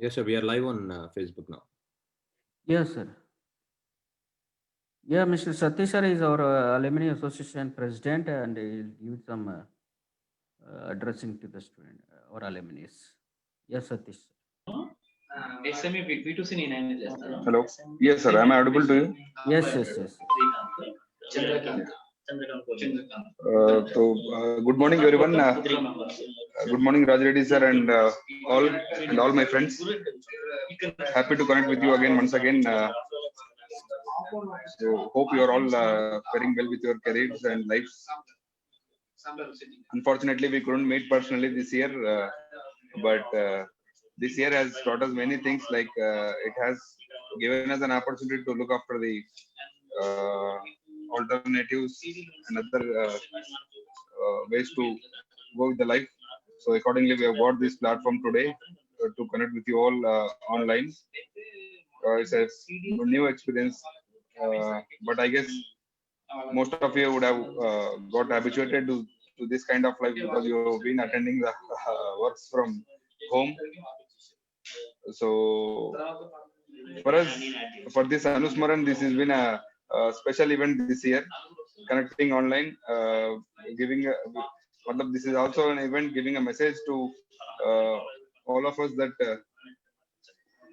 Yes, sir. We are live on Facebook now. Yes, sir. Yeah, Mr. Satish sir is our Alumni Association president, and he'll give some addressing to the student or alumni. Yes, Satish. SME B2C నేను చేస్తాను. Hello. Yes, sir. Am I audible to you? Yes, yes, yes. Chandrakant. Good morning, everyone. Good morning, Raj Reddy sir, and all my friends. Happy to connect with you again once again. So hope you are all faring well with your careers and lives. Unfortunately, we couldn't meet personally this year, but this year has taught us many things. Like it has given us an opportunity to look after the alternatives and other ways to go with the life. So accordingly, we have got this platform today to connect with you all online. It's a new experience, but I guess most of you would have got habituated to this kind of life because you have been attending the works from home. So for us, for this Anusmaran, this has been a special event this year, connecting online, giving this is also an event giving a message to all of us that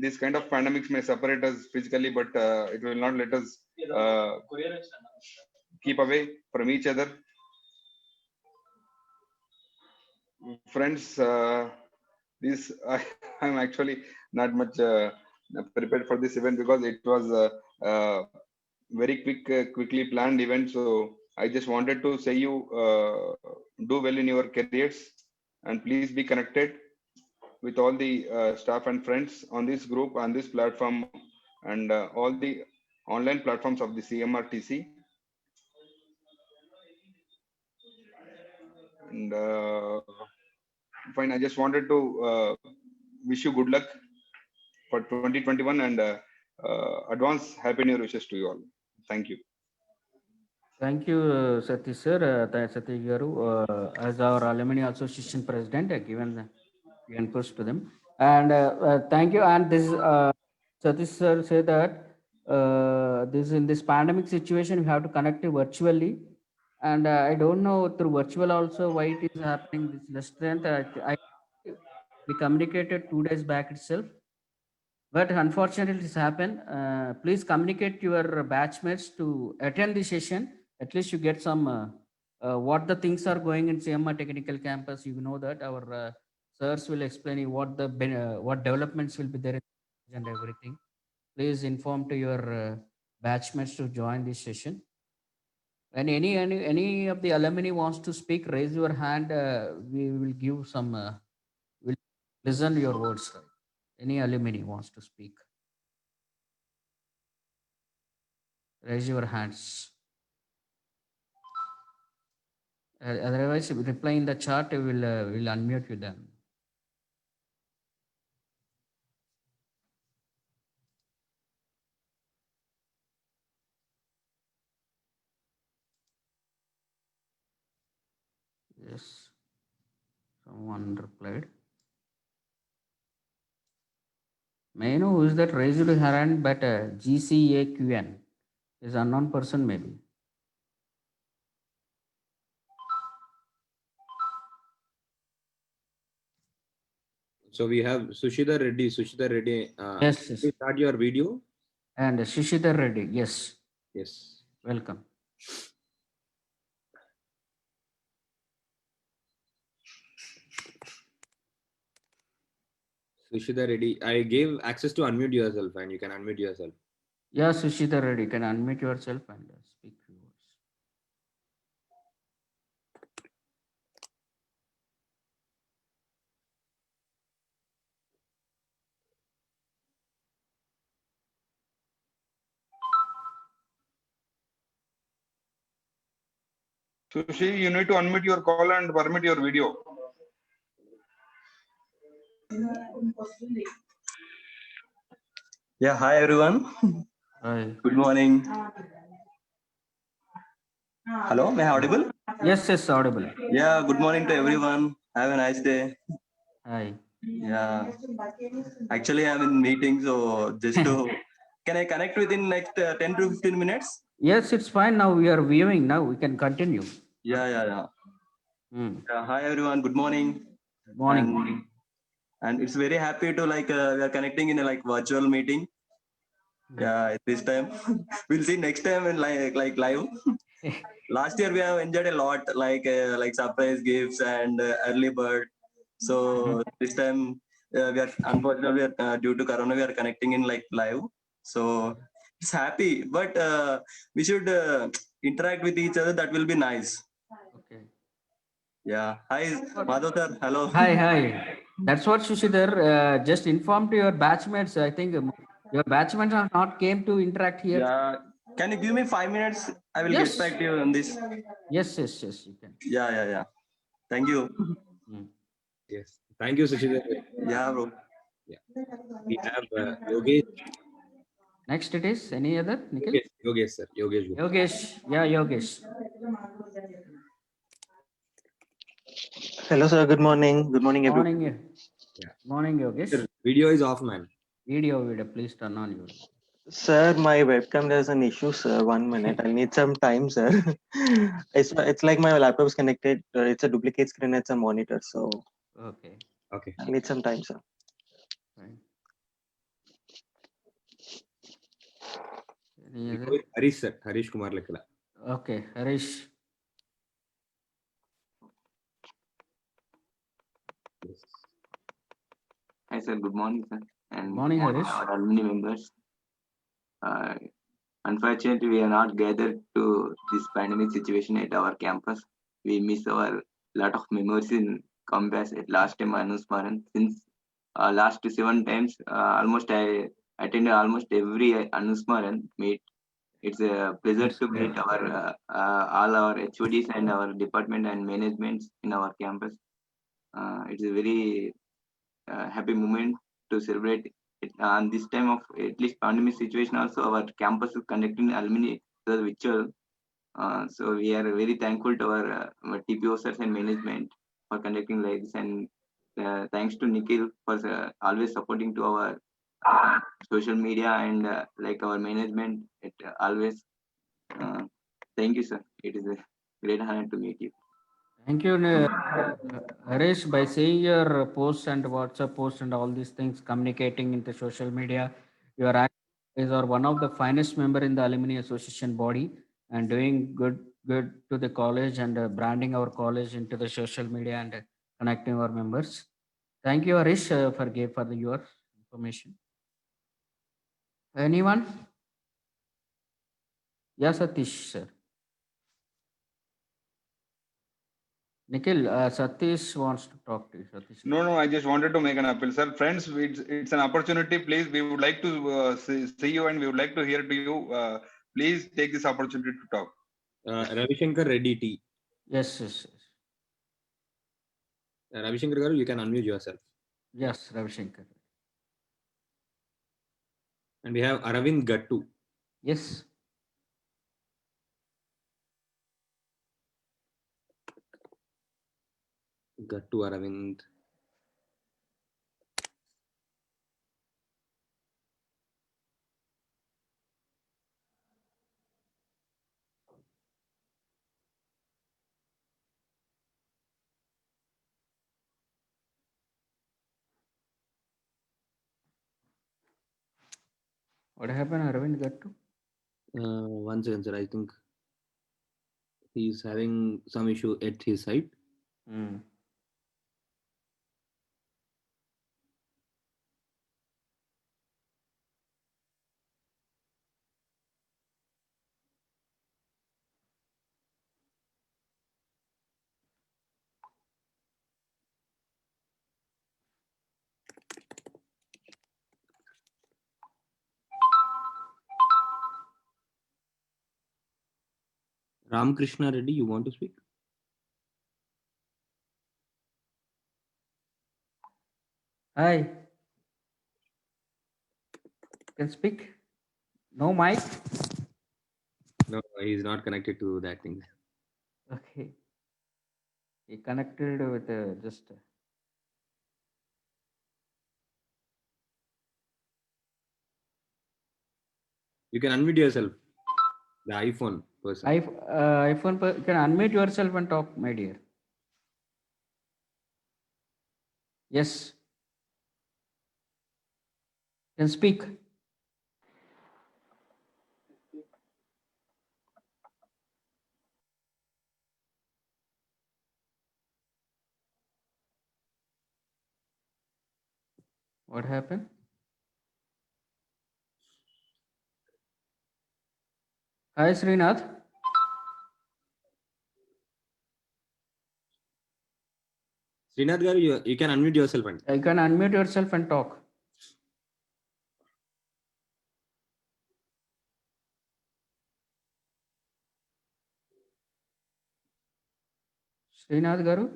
this kind of pandemics may separate us physically, but it will not let us keep away from each other. Friends, I'm actually not much prepared for this event because it was very quickly planned event. So I just wanted to say you do well in your careers and please be connected with all the staff and friends on this group, on this platform, and all the online platforms of the CMRTC. And fine, I just wanted to wish you good luck for 2021 and advance happy new wishes to you all. Thank you. Thank you, Satish sir. Satish Garu, as our Alumni Association president, given the inputs to them. And thank you. And this Satish sir said that this in this pandemic situation, we have to connect it virtually. And I don't know through virtual also why it is happening. This strength. We communicated 2 days back itself, but unfortunately it's happened. Please communicate your batchmates to attend the session. At least you get some what the things are going in CMR Technical Campus. You know that our sirs will explain you what developments will be there and everything. Please inform to your batchmates to join this session. And any of the alumni wants to speak, raise your hand. We will give some. We'll listen to your words. Right? Any alumni wants to speak, raise your hands. Otherwise, reply in the chat. Will unmute you then. Yes, someone replied. May I know who is that raised your hand? But GCAQN is unknown person maybe. So we have Sushita Reddy. Sushita Reddy, Yes, yes. please start your video. And Shishita Reddy. Yes. Yes. Welcome. Sushita Reddy, I gave access to unmute yourself, and you can unmute yourself. Yeah, Sushita Reddy, you can unmute yourself and speak few words. Sushi, you need to unmute your call and permit your video. Yeah, hi everyone. Hi. Good morning. Hello, am I audible? Yes, yes, audible. Yeah, good morning to everyone. Have a nice day. Hi. Yeah. Actually, I'm in meeting, so just to can I connect within next 10 to 15 minutes? Yes, it's fine. Now we are viewing. Now we can continue. Yeah. Hmm. Hi everyone. Good morning. Morning. And it's very happy to we are connecting in a like virtual meeting. Yeah, at this time we'll see next time in like live. Last year we have enjoyed a lot, like surprise gifts and early bird. So this time we are unfortunately due to Corona we are connecting in like live. So it's happy, but we should interact with each other. That will be nice. Okay. Yeah. Hi, Madhav sir. Hello. Hi. That's what Shushidhar just informed to your batchmates. I think your batchmates are not came to interact here. Yeah. Can you give me 5 minutes? I will Yes. get back to you on this. Yes. You can. Yeah. Thank you. Hmm. Yes. Thank you, Sushita. Yeah, bro. Yeah. We have Yogesh. Next it is any other Nikhil? Yogesh, sir. Yogesh. Gupta. Yogesh. Yeah, Yogesh. Hello, sir. Good morning. Good morning, everyone. Morning. Yeah. Morning, Yogesh. Sir, video is off, man. Video. Please turn on your. Sir, my webcam has an issue, sir. 1 minute. I'll need some time, sir. It's like my laptop is connected. It's a duplicate screen. It's a monitor. So Okay. Okay. I need some time, sir. Fine. Any We go other? with Harish, sir. Harish Kumar Lakala. Okay, Harish. Yes. Hi sir, good morning sir, and Morning, Harish. our alumni members. Uh, Unfortunately, we are not gathered to this pandemic situation at our campus. We miss our lot of memories in campus at last time Anusmaran. Since last 7 times, almost I attended almost every Anusmaran meet. It's a pleasure That's to great. meet our all our HODs and our department and managements in our campus. It's a very happy moment to celebrate it. And this time of at least pandemic situation also our campus is conducting alumni virtual. So we are very thankful to our TPO sirs and management for conducting like this, and thanks to Nikhil for always supporting to our social media and like our management. It always thank you, sir. It is a great honor to meet you. Thank you, Harish. By seeing your posts and WhatsApp posts and all these things, communicating into social media, you are is or one of the finest member in the alumni association body and doing good to the college and branding our college into the social media and connecting our members. Thank you, Harish, for your information. Anyone? Yes, Satish, sir. Nikhil, Satish wants to talk to you. Satish. No, I just wanted to make an appeal, sir. Friends, it's an opportunity. Please, we would like to see you and we would like to hear to you. Please take this opportunity to talk. Ravi Shankar Reddy T. Yes. Ravi Shankar Garu, you can unmute yourself. Yes, Ravi Shankar. And we have Aravind Gattu. Yes. Gattu Aravind. What happened, Aravind Gattu? One second, sir. I think he's having some issue at his side. Hmm. Ramakrishna Reddy, you want to speak? Hi. Can speak? No mic? No, he's not connected to that thing. Okay. He connected with just. You can unmute yourself. The iPhone person. iPhone, can unmute yourself and talk, my dear. Yes. Can speak. What happened? Hi, Srinath. Srinath garu, you can unmute yourself. And You can unmute yourself and talk. Srinath garu.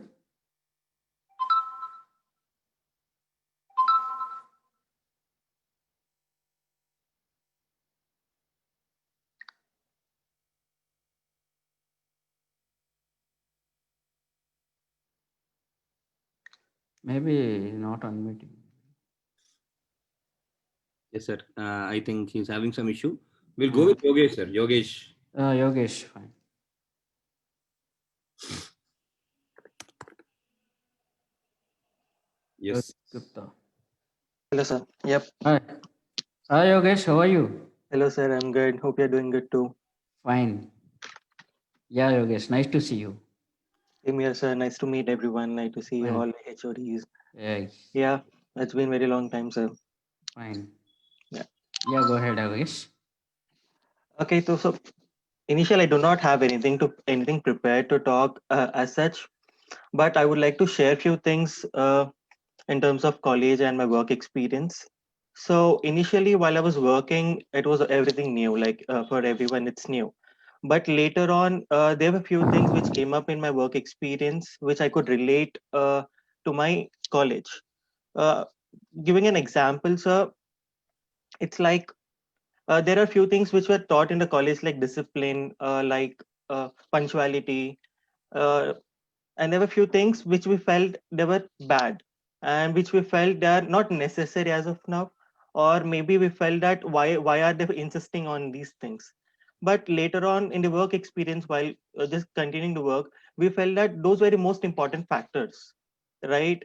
Maybe not unmuting. yes, sir. I think he's having some issue. We'll go with Yogesh, sir. Yogesh. Yogesh, fine. Yes. Gupta. Hello, sir. Yep. Hi. Hi, Yogesh. How are you? Hello, sir. I'm good. Hope you're doing good too. Fine. Yeah, Yogesh. Nice to see you. Same here, sir. Nice to meet everyone. Nice to see Fine. all HODs. Yeah. Yeah, it's been very long time, sir. Fine. Yeah. Yeah, go ahead, Yogesh. Okay, so initially I do not have anything prepared to talk as such, but I would like to share few things in terms of college and my work experience. So initially, while I was working, it was everything new. Like for everyone, it's new. But later on, there were few things which came up in my work experience which I could relate to my college. Uh, Giving an example, sir, it's like there are few things which were taught in the college, like discipline, like punctuality, uh, and there were few things which we felt they were bad and which we felt they are not necessary as of now, or maybe we felt that why are they insisting on these things. But later on in the work experience, while just continuing to work, we felt that those were the most important factors, right?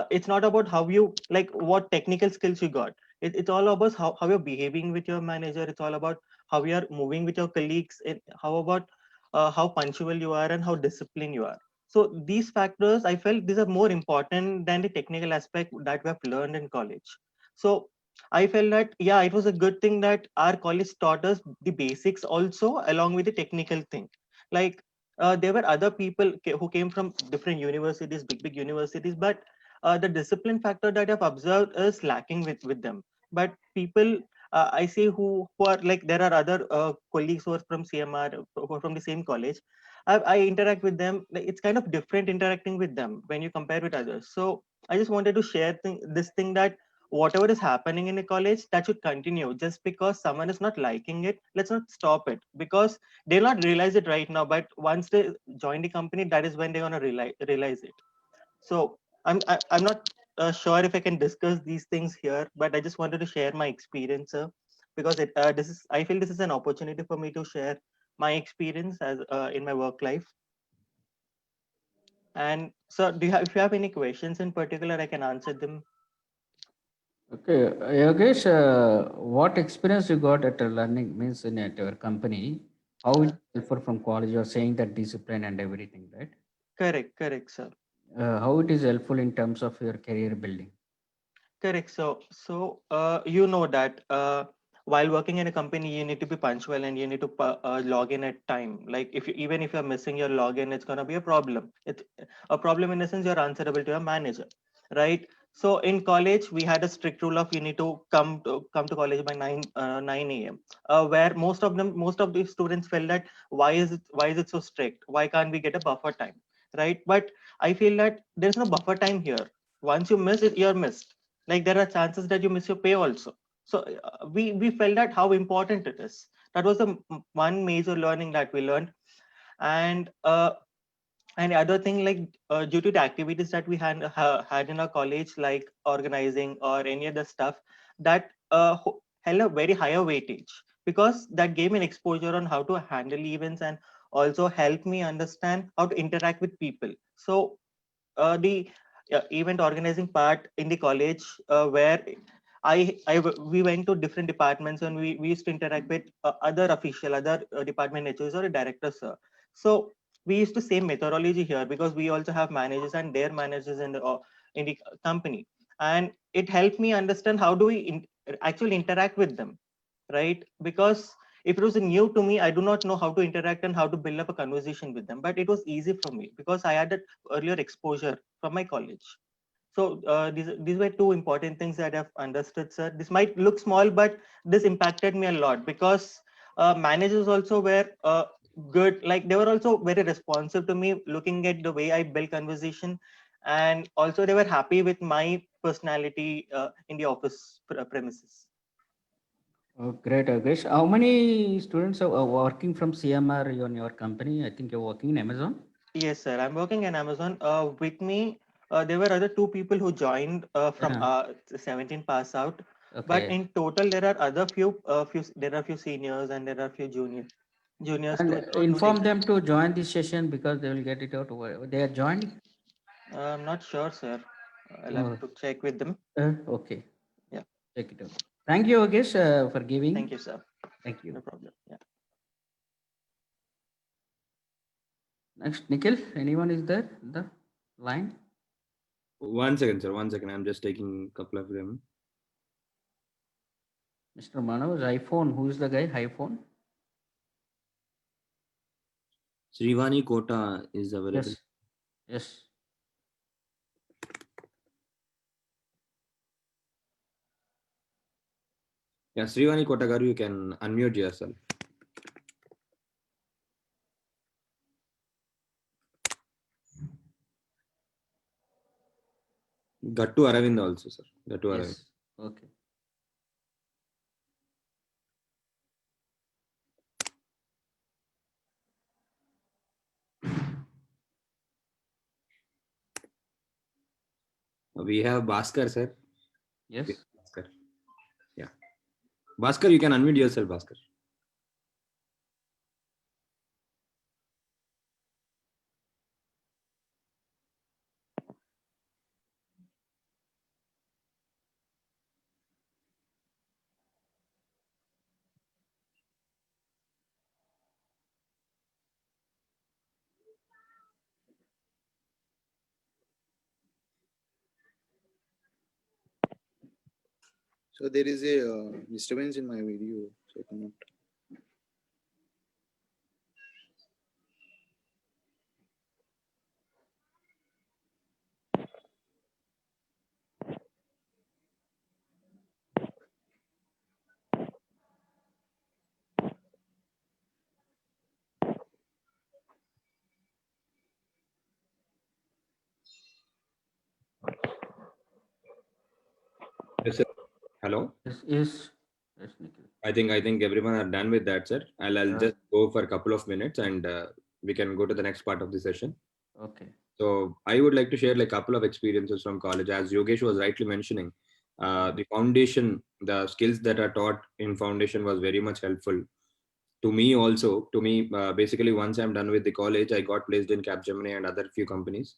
It's not about how you, like, what technical skills you got. It's all about how you're behaving with your manager. It's all about how you're moving with your colleagues. How about how punctual you are and how disciplined you are. So these factors, I felt these are more important than the technical aspect that we have learned in college. So I felt that, yeah, it was a good thing that our college taught us the basics also along with the technical thing. Like there were other people who came from different universities, big universities, but the discipline factor that I've observed is lacking with them. But people I see who are like, there are other colleagues who are from CMR, who are from the same college. I interact with them. It's kind of different interacting with them when you compare with others. So I just wanted to share this thing that whatever is happening in a college, that should continue. Just because someone is not liking it, let's not stop it, because they'll not realize it right now. But once they join the company, that is when they're gonna realize it. So I'm not sure if I can discuss these things here, but I just wanted to share my experience, because I feel this is an opportunity for me to share my experience as in my work life. And so, if you have any questions in particular, I can answer them. Okay, Yogesh, what experience you got at learning means in at your company? How it differ from college? You're saying that discipline and everything, right? Correct, sir. How it is helpful in terms of your career building? Correct. So you know that while working in a company, you need to be punctual and you need to log in at time. Like even if you're missing your login, it's gonna be a problem. It's a problem in the sense you're answerable to your manager, right? So in college, we had a strict rule of you need to come to college by 9 a.m. Where most of the students felt that why is it so strict? Why can't we get a buffer time, right? But I feel that there's no buffer time here. Once you miss it, you're missed. Like there are chances that you miss your pay also. So we felt that how important it is. That was the one major learning that we learned. And the other thing, like due to the activities that we had in our college, like organizing or any other stuff, that held a very higher weightage. because that gave me an exposure on how to handle events and also helped me understand how to interact with people. So the event organizing part in the college, where we went to different departments and we used to interact with other department HOs or directors. So we used to same methodology here because we also have managers and their managers in the company, and it helped me understand how do we actually interact with them, right? Because if it was new to me, I do not know how to interact and how to build up a conversation with them, but it was easy for me because I had that earlier exposure from my college. So these were two important things that I've understood, sir. This might look small, but this impacted me a lot because managers also were good. Like they were also very responsive to me, looking at the way I build conversation, and also they were happy with my personality in the office premises. Oh, great, Agesh. How many students are working from CMR on your company? I think you're working in Amazon. Yes, sir. I'm working in Amazon. With me, there were other two people who joined from Yeah. 17 pass out. But Okay. in total, there are other there are few seniors and there are few juniors And to inform take. them to join this session because they will get it out. They are joining. I'm not sure, sir. I'll have Oh, to check with them. okay. Yeah. Check it out. Thank you, Agesh, for giving. Thank you, sir. Thank you. No problem. Yeah. Next, Nikhil. Anyone is there in the line? 1 second, sir. 1 second. I'm just taking a couple of them. Mr. Manoj, iPhone. Who is the guy? iPhone. Srivani Kota is available. Yes. Yes. Yeah, Srivani Kota garu, you can unmute yourself. Gattu Aravind also, sir. Gattu Aravind. Yes. Okay. We have Bhaskar, sir. Yes. Bhaskar. Yeah. Bhaskar, you can unmute yourself, Bhaskar. So there is a disturbance in my video, so I cannot. Yes, sir. Hello. Yes. Yes. Yes, Nikhil. I think everyone are done with that, sir. I'll just go for a couple of minutes and we can go to the next part of the session. Okay. So I would like to share like a couple of experiences from college. As Yogesh was rightly mentioning, the foundation, the skills that are taught in foundation was very much helpful to me also. To me, basically, once I'm done with the college, I got placed in Capgemini and other few companies.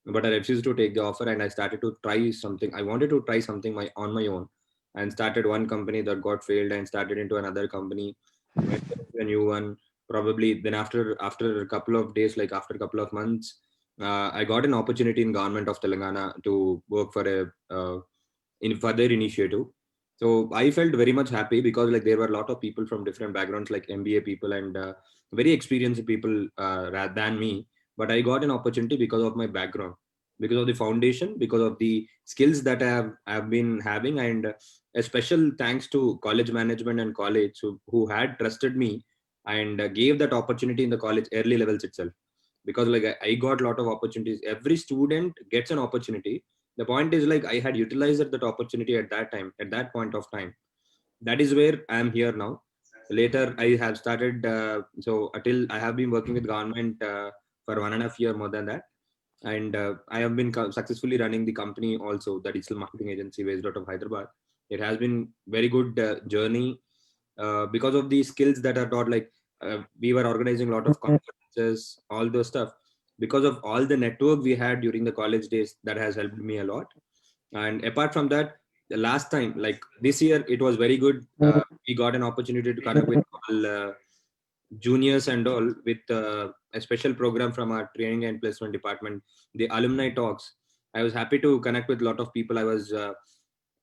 But I refused to take the offer and I started to try something. I wanted to try something on my own and started one company that got failed and started into another company, went to a new one. Probably then after a couple of days, like after a couple of months, I got an opportunity in government of Telangana to work for a in further initiative. So I felt very much happy because like there were a lot of people from different backgrounds, like MBA people and very experienced people rather than me. But I got an opportunity because of my background, because of the foundation, because of the skills that I have been having, and a special thanks to college management and college who had trusted me and gave that opportunity in the college early levels itself. Because like I got a lot of opportunities. Every student gets an opportunity. The point is like I had utilized that opportunity at that time, at that point of time. That is where I am here now. Later I have started so until I have been working with government for 1.5 year, more than that. And I have been successfully running the company also, the digital marketing agency based out of Hyderabad. It has been very good journey. because of the skills that are taught, like we were organizing a lot of conferences, all those stuff. Because of all the network we had during the college days, that has helped me a lot. And apart from that, the last time, like this year, it was very good. We got an opportunity to connect with all juniors and all, with a special program from our training and placement department, the alumni talks. I was happy to connect with a lot of people. I was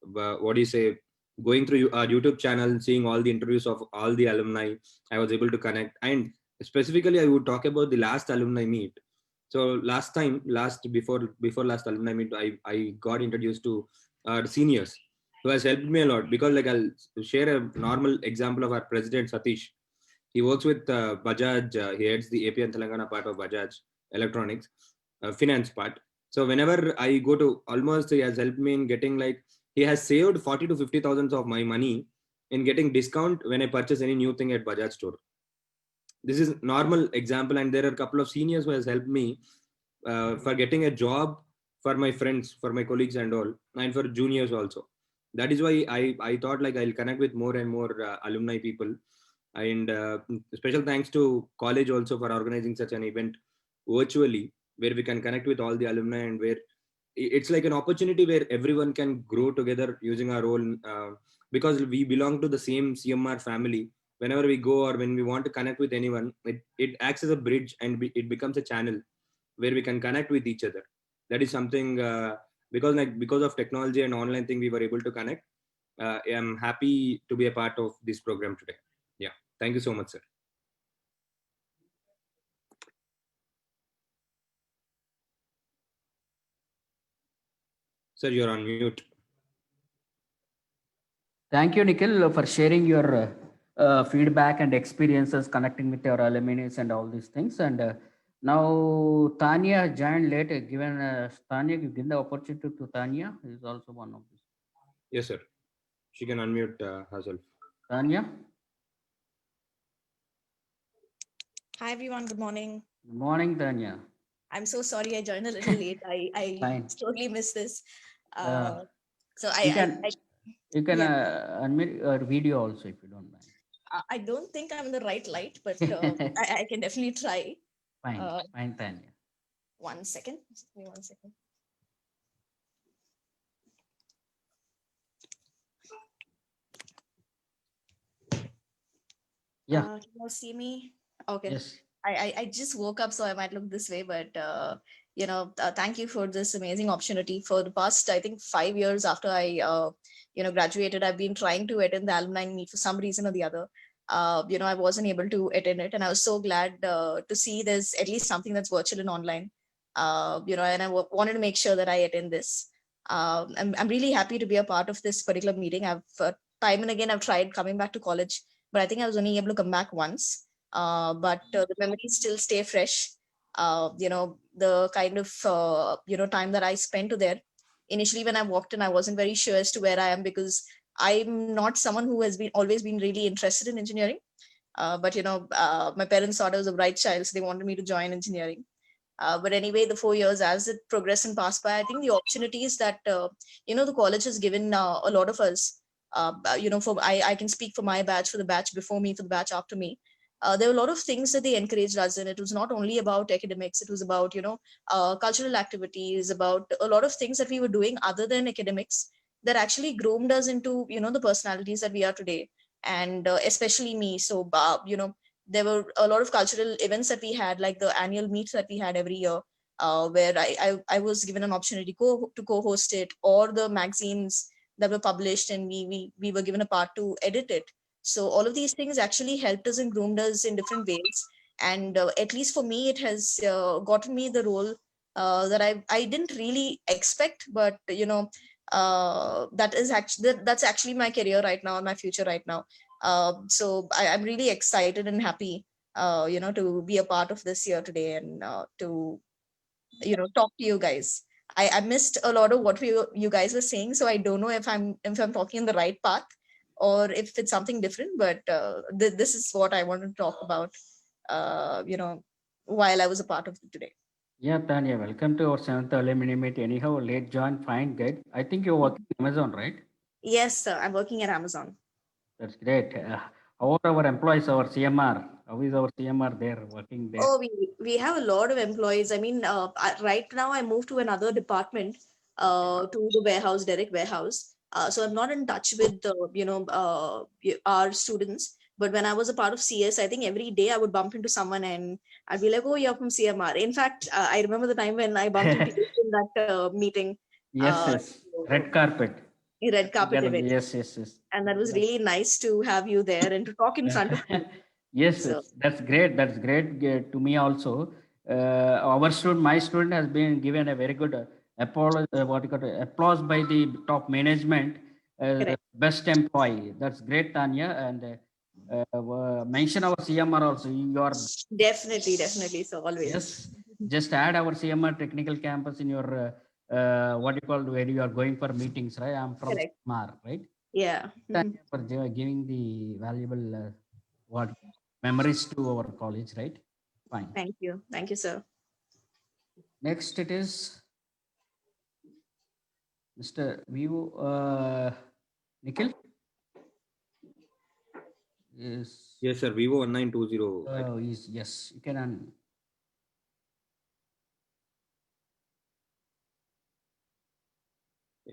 what do you say, going through our YouTube channel, seeing all the interviews of all the alumni. I was able to connect, and specifically I would talk about the last alumni meet. So last time, before last alumni meet, I got introduced to our seniors, who has helped me a lot. Because like, I'll share a normal example of our president Satish. He works with Bajaj. He heads the AP and Telangana part of Bajaj Electronics, finance part. So whenever I go to, almost he has helped me in getting, like, he has saved 40 to 50,000 of my money in getting discount when I purchase any new thing at Bajaj store. This is normal example, and there are a couple of seniors who has helped me for getting a job for my friends, for my colleagues and all, and for juniors also. That is why I thought like I'll connect with more and more alumni people. And special thanks to college also for organizing such an event virtually, where we can connect with all the alumni, and where it's like an opportunity where everyone can grow together using our own, because we belong to the same CMR family. Whenever we go or when we want to connect with anyone, it acts as a bridge, and it becomes a channel where we can connect with each other. That is something, because of technology and online thing, we were able to connect. I'm happy to be a part of this program today. Yeah, thank you so much, sir. Sir, you're on mute. Thank you, Nikhil, for sharing your feedback and experiences connecting with your alumni and all these things. And now Tanya joined later. Given Tanya, given the opportunity to Tanya, is also one of these. Yes, sir. She can unmute herself. Tanya. Hi everyone, good morning. Good morning, Tanya. I'm so sorry I joined a little late. I Fine. totally missed this. So You can yeah. unmute your video also if you don't mind. I don't think I'm in the right light, but I can definitely try. Fine, fine, Tanya. 1 second. Just give me 1 second. Yeah. Can you see me? Okay. Yes. I just woke up, so I might look this way, but thank you for this amazing opportunity. For the past, I think 5 years after I graduated, I've been trying to attend the alumni meet for some reason or the other. I wasn't able to attend it, and I was so glad to see there's at least something that's virtual and online. And I wanted to make sure that I attend this. I'm really happy to be a part of this particular meeting. I've time and again I've tried coming back to college, but I think I was only able to come back once. But the memories still stay fresh. The kind of time that I spent there. Initially, when I walked in, I wasn't very sure as to where I am, because I'm not someone who has always been really interested in engineering. But my parents thought I was a bright child, so they wanted me to join engineering. But anyway, the 4 years as it progressed and passed by, I think the opportunities that the college has given a lot of us. I can speak for my batch, for the batch before me, for the batch after me. There were a lot of things that they encouraged us in. It was not only about academics. It was about cultural activities, about a lot of things that we were doing other than academics that actually groomed us into the personalities that we are today. And especially me. So there were a lot of cultural events that we had, like the annual meets that we had every year, where I was given an opportunity to co-host it, or the magazines that were published, and we were given a part to edit it. So all of these things actually helped us and groomed us in different ways. And at least for me, it has gotten me the role that I didn't really expect, but that's actually my career right now, and my future right now. So I'm really excited and happy, to be a part of this year today, and to talk to you guys. I missed a lot of what you guys were saying, so I don't know if I'm talking in the right path, or if it's something different. But this is what I want to talk about, while I was a part of it today. Yeah, Tanya, welcome to our 7th alumni meet. Anyhow, late join, fine, good. I think you're working at Amazon, right? Yes, sir. I'm working at Amazon. That's great. How are our employees, our CMR? How is our CMR there working there? Oh, we have a lot of employees. I mean, right now I moved to another department, to the warehouse, direct warehouse. So I'm not in touch with the, our students. But when I was a part of CS, I think every day I would bump into someone and I'd be like, "Oh, you're from CMR." In fact, I remember the time when I bumped into you in that meeting, Yes, yes. Red carpet. red carpet Together. event, Yes, yes, yes. and that was really nice to have you there and to talk in front of me. Yes, So yes, that's great. That's great to me also. Our student, my student, has been given a very good applause by the top management as correct. best employee. That's great, Tanya. And mention our CMR also. You are Definitely. So always. yes. Just add our CMR technical campus in your where you are going for meetings, right? I'm from Correct. CMR, right? Yeah. Tanya for giving the valuable what memories to our college, right? Fine. Thank you. Thank you, sir. Next, it is Mr. Vivo Nikhil. Yes. Yes, sir. Vivo 1920. Yes. You can.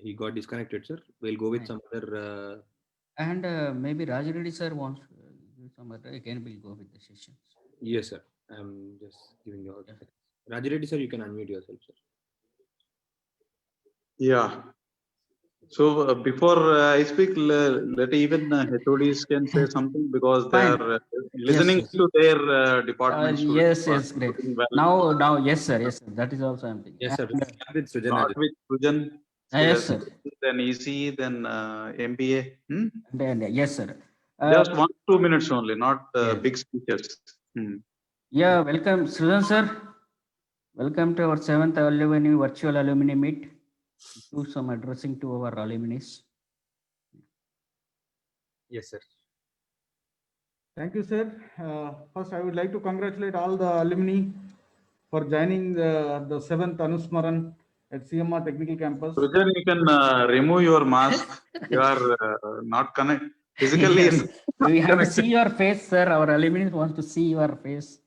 He got disconnected, sir. We'll go with some other. And maybe Raj Reddy sir wants some other. Again, we'll go with the sessions. Yes, sir. I'm just giving you all. Raj Reddy, sir, you can unmute yourself, sir. Yeah. So before I speak, let even HODs can say something because they are listening to their departments. Yes, great. Well. Now, yes, sir. That is also something. Yes, sir. With Sujan. Yes, sir. Then EC, then MBA. Then, yes, sir. Just 1-2 minutes only, not big speeches. Yeah, welcome, Sujan sir. Welcome to our 7th alumni virtual alumni meet. Do some addressing to our alumni. Yes, sir. Thank you, sir. First, I would like to congratulate all the alumni for joining the 7th Anusmaran at CMR Technical Campus. Sujan, you can remove your mask. You are not connected physically. Yes. We have to see your face, sir. Our alumni want to see your face.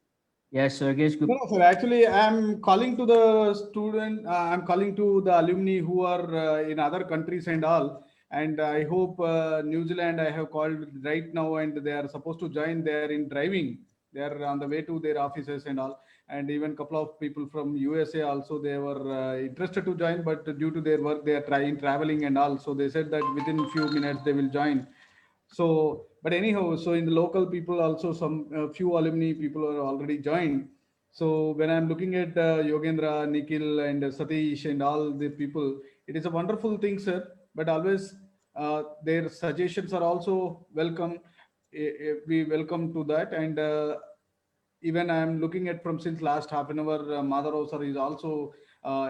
Yes, Yogesh. No, sir. Actually, I'm calling to the student. I'm calling to the alumni who are in other countries and all. And I hope New Zealand, I have called right now, and they are supposed to join. They are in driving. They are on the way to their offices and all. And even a couple of people from USA also, they were interested to join, but due to their work, they are traveling and all. So they said that within a few minutes they will join. So, but anyhow, so in the local people also, some few alumni people are already joined. So when I'm looking at Yogendra, Nikhil, and Satish and all the people, it is a wonderful thing, sir. But always their suggestions are also welcome. We welcome to that. And even I'm looking at from since last half an hour, Madharav sir is also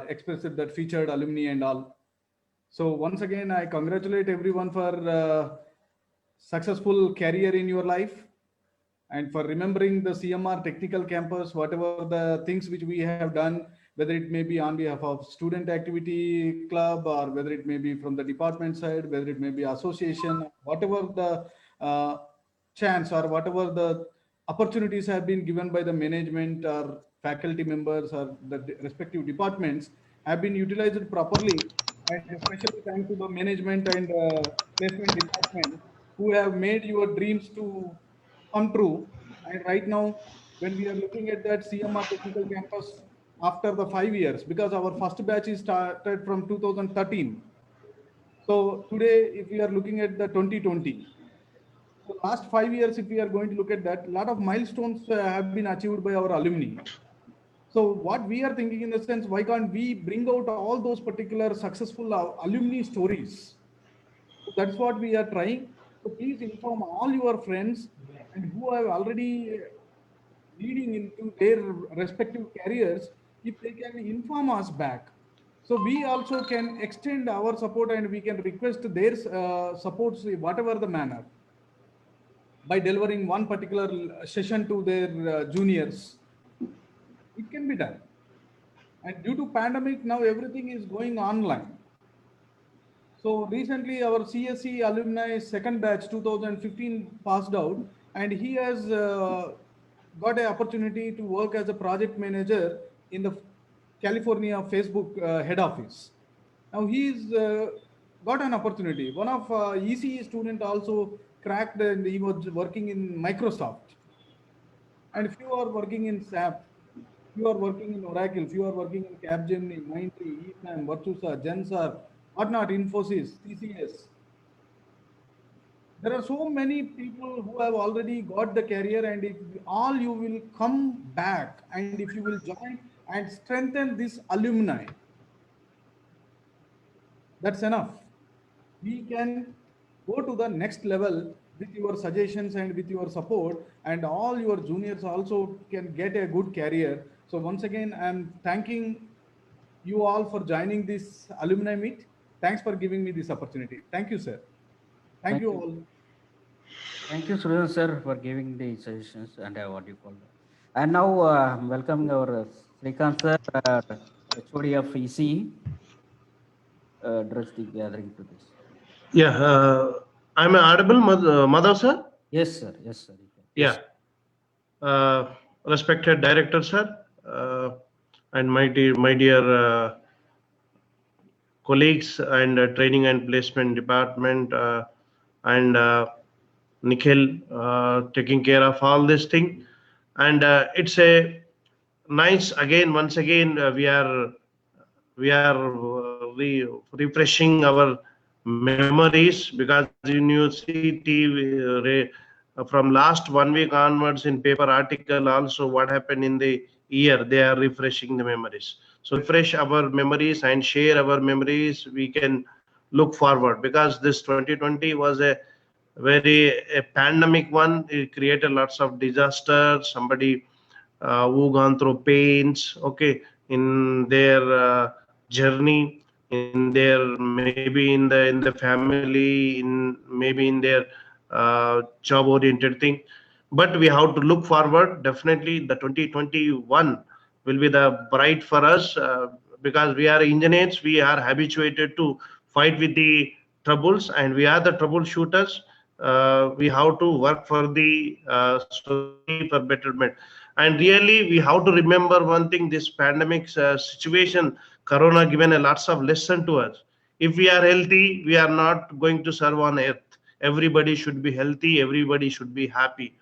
expressed that featured alumni and all. So once again, I congratulate everyone for successful career in your life and for remembering the CMR technical campus, whatever the things which we have done, whether it may be on behalf of student activity club or whether it may be from the department side, whether it may be association, whatever the chance or whatever the opportunities have been given by the management or faculty members or the respective departments have been utilized properly. And especially thanks to the management and placement department who have made your dreams to come true. And right now, when we are looking at that CMR Technical Campus after the 5 years, because our first batch is started from 2013. So today, if we are looking at the 2020, so last 5 years, if we are going to look at that, a lot of milestones have been achieved by our alumni. So what we are thinking in the sense, why can't we bring out all those particular successful alumni stories? So that's what we are trying. So please inform all your friends and who have already leading into their respective careers, if they can inform us back. So we also can extend our support and we can request their supports, whatever the manner, by delivering one particular session to their juniors. It can be done. And due to pandemic, now everything is going online. So recently our CSE alumni second batch 2015 passed out. and he has got an opportunity to work as a project manager in the California Facebook head office. Now he's got an opportunity. One of ECE student also cracked and he was working in Microsoft. And if you are working in SAP, if you are working in Oracle, if you are working in Capgemini, Mindtree, EPAM, Virtusa, Gensar, whatnot, Infosys, TCS, there are so many people who have already got the career, and if all you will come back and if you will join and strengthen this alumni, that's enough. We can go to the next level with your suggestions and with your support, and all your juniors also can get a good career. So once again, I'm thanking you all for joining this alumni meet. Thanks for giving me this opportunity. Thank you, sir. Thank you all. Thank you, Suresh sir, for giving the suggestions and what you call that. And now welcoming our Srikanth sir, HOD of ECE, address the gathering to this. Yeah, I'm audible, Madhav sir? Yes, sir. Yes, sir. Yeah. Respected director sir, and my dear colleagues and training and placement department, and Nikhil taking care of all this thing. And it's a nice, again, once again, we are refreshing our memories, because university from last 1 week onwards in paper article also what happened in the year, they are refreshing the memories. So refresh our memories and share our memories, we can look forward, because this 2020 was a pandemic one. It created lots of disasters, somebody who gone through pains, okay, in their journey, in their maybe in the family, in maybe in their job oriented thing. But we have to look forward. Definitely the 2021 will be the bright for us, because we are engineers, we are habituated to fight with the troubles, and we are the troubleshooters. We have to work for the society for betterment. And really, we have to remember one thing: this pandemic situation, Corona, given a lots of lesson to us. If we are healthy, we are not going to serve on earth. Everybody should be healthy. Everybody should be happy.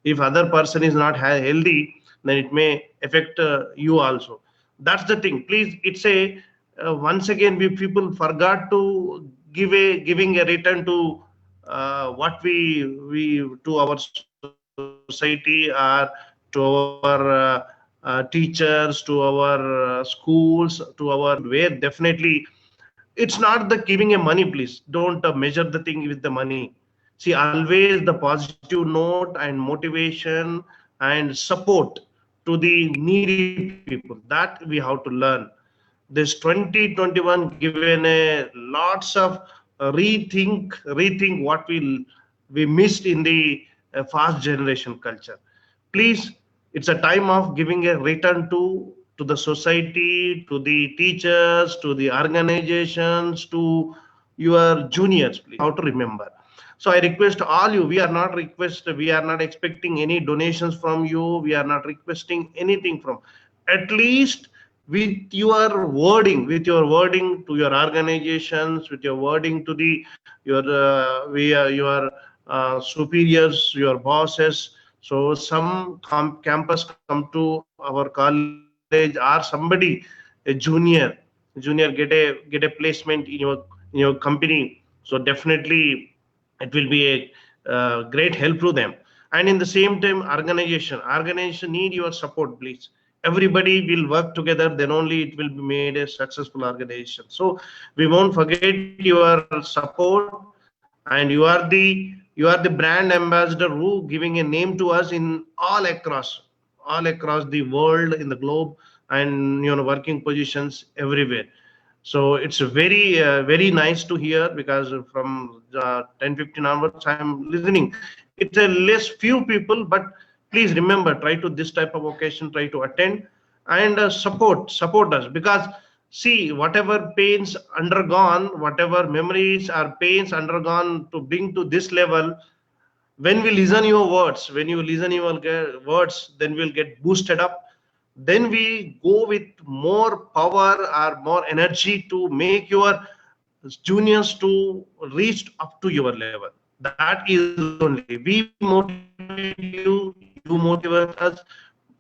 If other person is not healthy, then it may affect you also. That's the thing. Please, it's a once again, we people forgot to giving a return to what we to our society, or to our teachers, to our schools, to our where. Definitely it's not the giving a money. Please don't measure the thing with the money. See, always the positive note and motivation and support to the needy people, that we have to learn. This 2021 given a lots of rethink what we missed in the fast generation culture. Please, it's a time of giving a return to the society, to the teachers, to the organizations, to your juniors. Please, how to remember. So I request all you, we are not expecting any donations from you, we are not requesting anything from, at least with your wording to your organizations, with your wording to the your superiors, your bosses. So some campus come to our college, or somebody, a junior get a placement in your company. So definitely it will be a great help to them. And in the same time, organization need your support. Please, everybody will work together, then only it will be made a successful organization. So we won't forget your support, and you are the brand ambassador who giving a name to us in all across the world, in the globe, and working positions everywhere. So it's very very nice to hear, because from 10:15 onwards I am listening. It's a less few people, but please remember, try to this type of occasion, try to attend and support us, because see, whatever pains undergone, whatever memories or pains undergone to bring to this level, when we listen your words, when you listen your words, then we'll get boosted up. Then we go with more power or more energy to make your juniors to reach up to your level. That is only. We motivate you motivate us.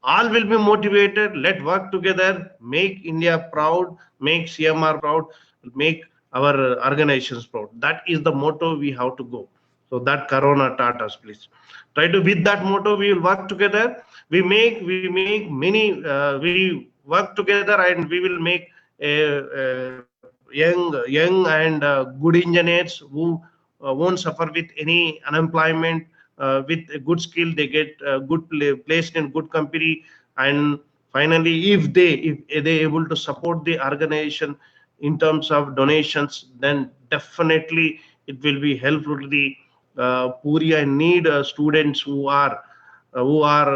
All will be motivated. Let work together. Make India proud. Make CMR proud. Make our organizations proud. That is the motto we have to go. So that Corona taught us, please. Try to with that motto, we will work together. We make many. We work together, and we will make young and good engineers who won't suffer with any unemployment. With a good skill, they get placed in good company, and finally, if they able to support the organization in terms of donations, then definitely it will be helpful to the poor and need students who are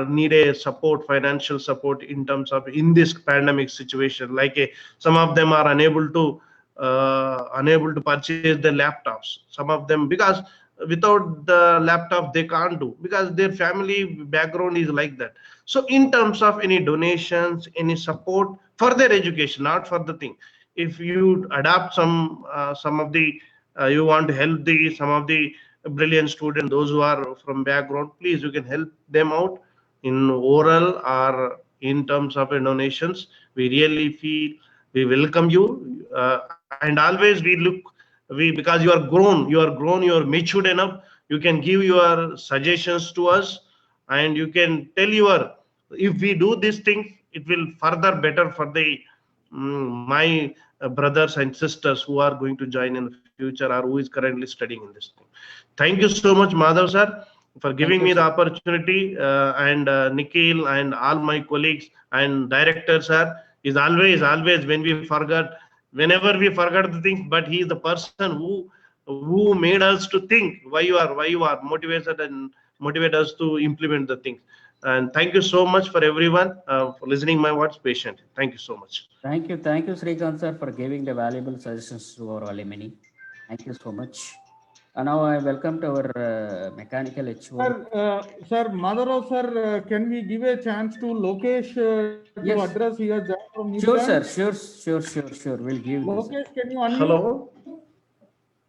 need a support, financial support in terms of in this pandemic situation. Like some of them are unable to purchase the laptops. Some of them, because without the laptop they can't do, because their family background is like that. So in terms of any donations, any support for their education, not for the thing, if you adapt some of the you want to help the some of the brilliant students, those who are from background, please you can help them out in oral or in terms of donations. We really feel we welcome you, and always we look we because you are matured enough, you can give your suggestions to us, and you can tell your, if we do this thing, it will further better for the my brothers and sisters who are going to join in the future or who is currently studying in this thing. Thank you so much, Madhav sir, for Thank giving you, me the sir. opportunity, and Nikhil and all my colleagues and director sir is always when we forget, whenever we forget the things, but he is the person who made us to think why you are motivated and motivate us to implement the things. And thank you so much for everyone for listening my words patient. Thank you so much. Thank you, Srikanth sir, for giving the valuable suggestions to our alumni. Thank you so much. And now I welcome to our mechanical HOD. Sir, Madhurav sir, can we give a chance to Lokesh to Yes. address? He has joined from New Sure, Zealand. sir. Sure. We'll give this. Lokesh, can you unmute? Hello.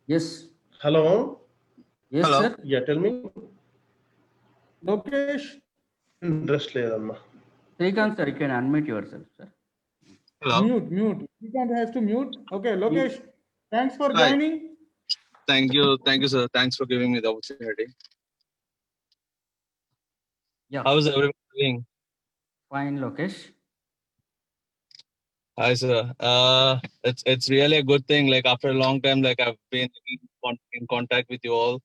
Yes. Hello. Yes, Hello. sir. Yeah, tell me. Lokesh. Interest ledamma. Srikanth sir, you can unmute yourself, sir. Hello. Mute. Srikanth has to mute. Okay, Lokesh, thanks for Hi. joining. Thank you, sir. Thanks for giving me the opportunity. Yeah. How is everyone doing? Fine, Lokesh. Hi, sir. It's really a good thing. Like after a long time, like I've been in contact with you all.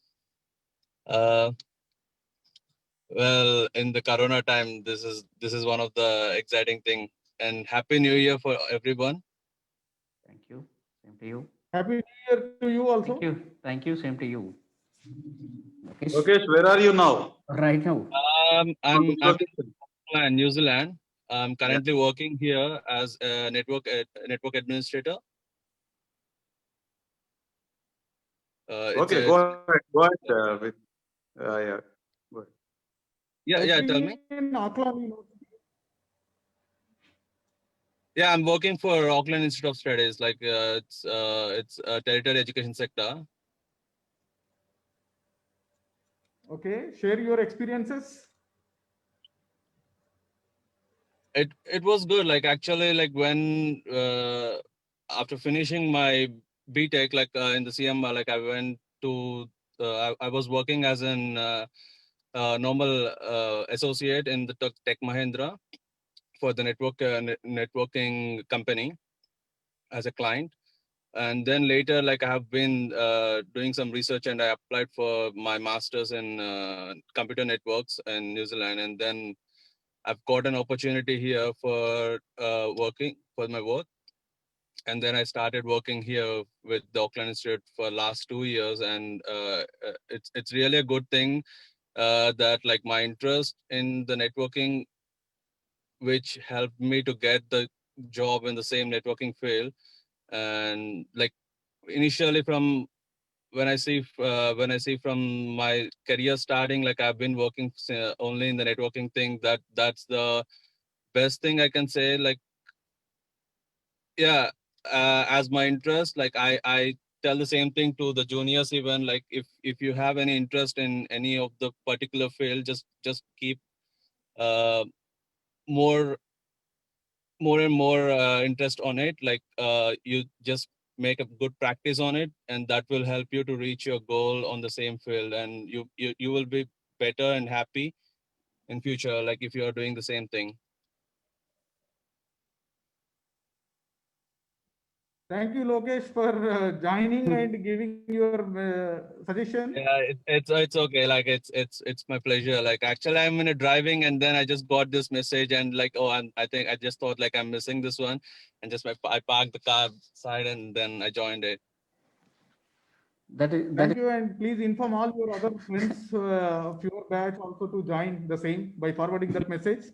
Well, in the Corona time, this is one of the exciting thing. And Happy New Year for everyone. Thank you. Same to you. Happy New Year to you also. Thank you. Same to you. Lokesh, where are you now? Right now. I'm in New Zealand. I'm currently working here as a network administrator. Okay, go ahead. With yeah. Go ahead. Yeah. Tell me. In Auckland University. Yeah, I'm working for Auckland Institute of Studies. Like it's a tertiary education sector. Okay, share your experiences. It was good. Like actually, like when after finishing my BTech, like in the CM, like I went to I was working as an normal associate in the Tech Mahindra for the networking company as a client. And then later, like I have been doing some research, and I applied for my master's in computer networks in New Zealand. And then I've got an opportunity here for working for my work. And then I started working here with the Auckland Institute for last 2 years. And it's really a good thing that like my interest in the networking, which helped me to get the job in the same networking field. And like initially from when I see from my career starting, like I've been working only in the networking thing. That's the best thing I can say. Like, yeah, as my interest, like I tell the same thing to the juniors even. Like, if you have any interest in any of the particular field, just keep more and more interest on it. Like, you just make a good practice on it, and that will help you to reach your goal on the same field, and you will be better and happy in future, like if you are doing the same thing. Thank you, Lokesh, for joining and giving your suggestion. Yeah, it's okay. Like, it's my pleasure. Like, actually, I'm in a driving, and then I just got this message, and like, oh, I think I just thought like I'm missing this one, and I parked the car side, and then I joined it. Thank you, and please inform all your other friends of your batch also to join the same by forwarding that message.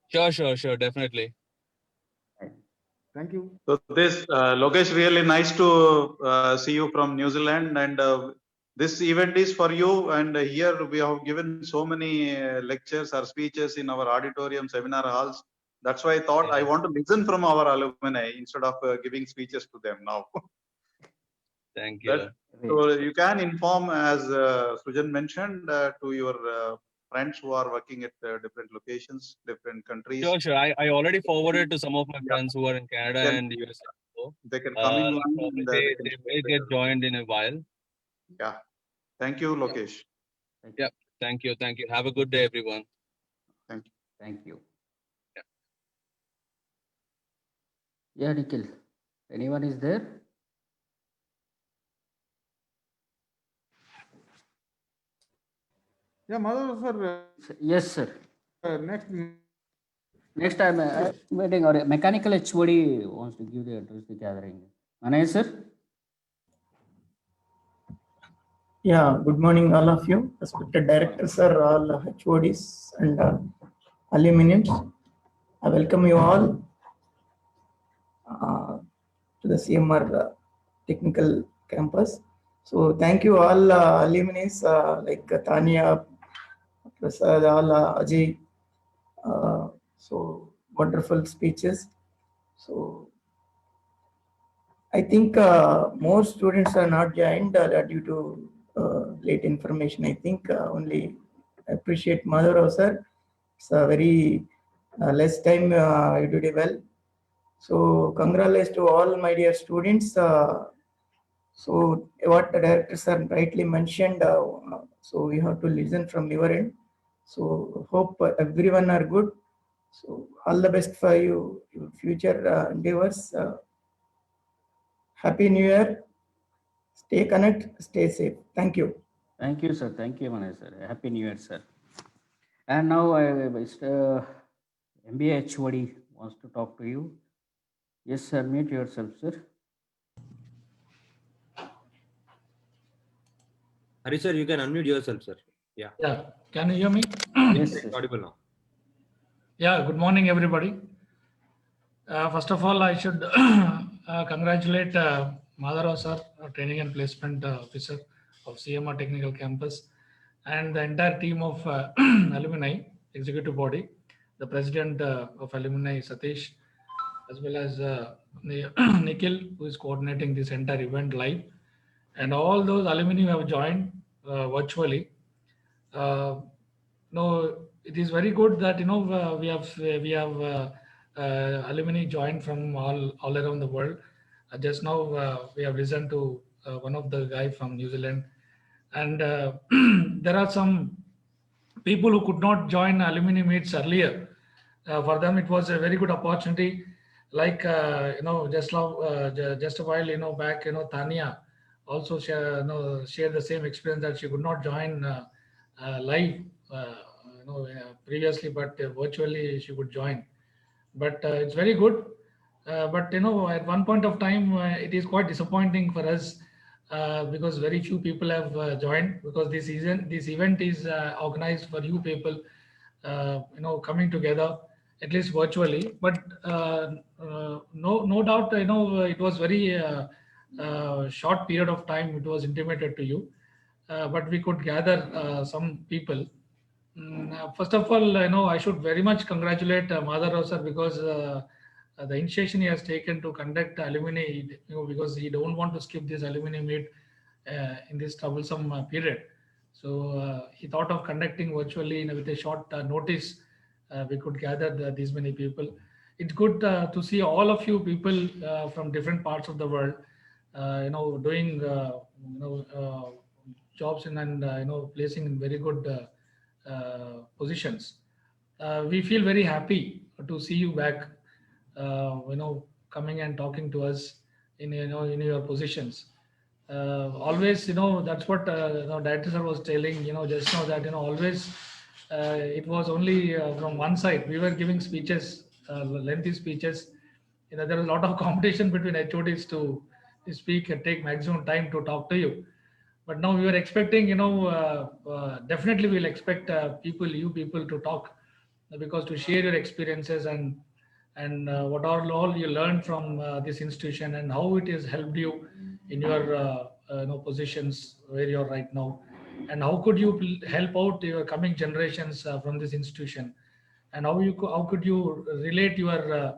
Sure, definitely. Thank you. So this Lokesh, really nice to see you from New Zealand, and this event is for you. And here we have given so many lectures or speeches in our auditorium, seminar halls. That's why I thought I want to listen from our alumni instead of giving speeches to them now. Thank you. So you can inform, as Sujan mentioned, to your friends who are working at different locations, different countries. Sure. I already forwarded to some of my friends who are in Canada and USA. So, they can come in line probably and they may get joined in a while. Yeah. Thank you, Lokesh. Yeah. Thank you. Have a good day, everyone. Thank you. Thank you. Yeah. Yeah, Nikhil. Anyone is there? Yeah, Madhav sir. Yes, sir. Next I'm waiting. Or mechanical HOD wants to give the address the gathering. Anay, sir. Yeah, good morning, all of you, respected directors, sir, all HODs and aluminiums. I welcome you all to the CMR Technical Campus. So thank you all alumni like Tanya, Prasad, all Ajay. So wonderful speeches. So I think more students are not joined due to late information. I think only appreciate Madhav sir. It's a very less time you did it well. So congratulations to all my dear students. So what the director sir rightly mentioned, so we have to listen from your end. So hope everyone are good. So all the best for you, your future endeavors. Happy New Year. Stay connected, stay safe. Thank you. Thank you, sir. Thank you, Manoj, sir. Happy New Year, sir. And now Mr. MBA HOD wants to talk to you. Yes, sir. Mute yourself, sir. Hari sir, you can unmute yourself, sir. Yeah. Yeah. Can you hear me? Yes, it's audible now. Yeah. Good morning, everybody. First of all, I should congratulate Madhav sir, Training and Placement Officer of CMR Technical Campus, and the entire team of alumni executive body, the president of alumni Satish, as well as Nikhil, who is coordinating this entire event live, and all those alumni who have joined virtually. No, it is very good that we have alumni joined from all around the world. Just now we have listened to one of the guy from New Zealand, and there are some people who could not join alumni meets earlier. For them, it was a very good opportunity. Like just now, just a while back, Tanya also shared the same experience that she could not join live previously, but virtually she could join. But it's very good. But at one point of time, it is quite disappointing for us because very few people have joined, because this event is organized for you people, coming together at least virtually. But no doubt, it was very short period of time it was intimated to you, but we could gather some people. First of all, I should very much congratulate Madharav sir, because the initiation he has taken to conduct alumni, because he don't want to skip this alumni meet in this troublesome period. So he thought of conducting virtually with a short notice. We could gather these many people. It's good to see all of you people from different parts of the world, doing jobs and placing in very good positions. We feel very happy to see you back, coming and talking to us in in your positions. Always, that's what director sir was telling, just now, that always it was only from one side. We were giving speeches, lengthy speeches. There was a lot of competition between HODs to speak and take maximum time to talk to you. But now we were expecting, definitely we'll expect you people to talk, because to share your experiences and what all you learned from this institution and how it has helped you in your positions where you're right now, and how could you help out your coming generations from this institution, and how could you relate your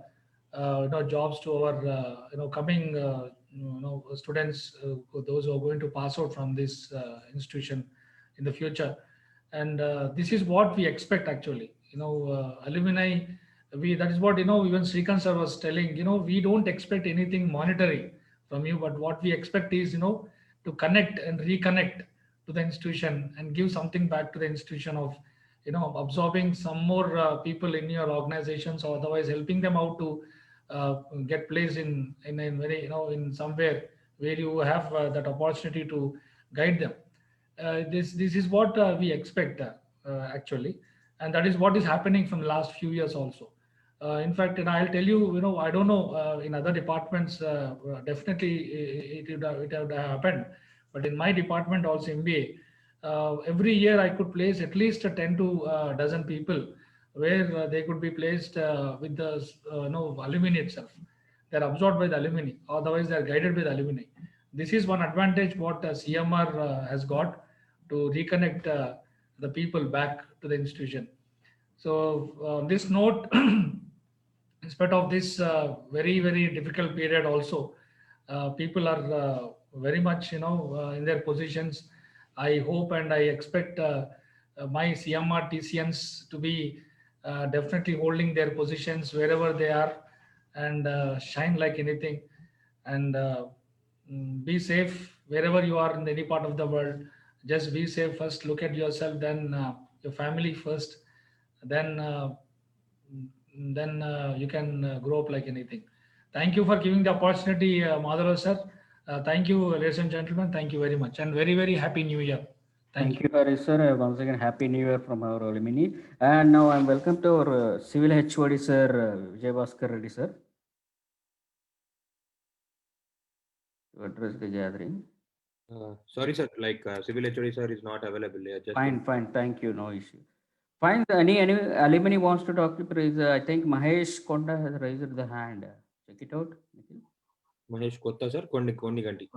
jobs to our coming students, those who are going to pass out from this institution in the future. And this is what we expect actually. Alumni, that is what even Srikanth sir was telling. We don't expect anything monetary from you, but what we expect is to connect and reconnect to the institution and give something back to the institution of absorbing some more people in your organizations, or otherwise helping them out to get placed in very in somewhere where you have that opportunity to guide them. This is what we expect actually, and that is what is happening from the last few years also. In fact, and I'll tell you, I don't know in other departments, definitely it would have happened, but in my department also, MBA, every year I could place at least 10 to dozen people where they could be placed with the alumni itself. They're absorbed by the alumni, otherwise they're guided by the alumni. This is one advantage what CMR has got to reconnect the people back to the institution. So on this note, in spite of this very, very difficult period also, people are very much, in their positions. I hope and I expect my CMR TCNs to be definitely holding their positions wherever they are, and shine like anything, and be safe wherever you are in any part of the world. Just be safe first, look at yourself, then your family first, then you can grow up like anything. Thank you for giving the opportunity, Madhurav sir. Thank you, ladies and gentlemen. Thank you very much, and very, very happy New Year. Thank you, Hari sir. Once again, happy New Year from our alumni. And now I'm welcome to our civil HOD sir, Vijay Bhaskar Reddy sir, to address the gathering. Sorry, sir. Civil HOD sir is not available. Fine. Thank you. No issue. Fine. Any alumni wants to talk to please? I think Mahesh Konda has raised the hand. Check it out. Mahesh Kotta sir, Konni Ganti.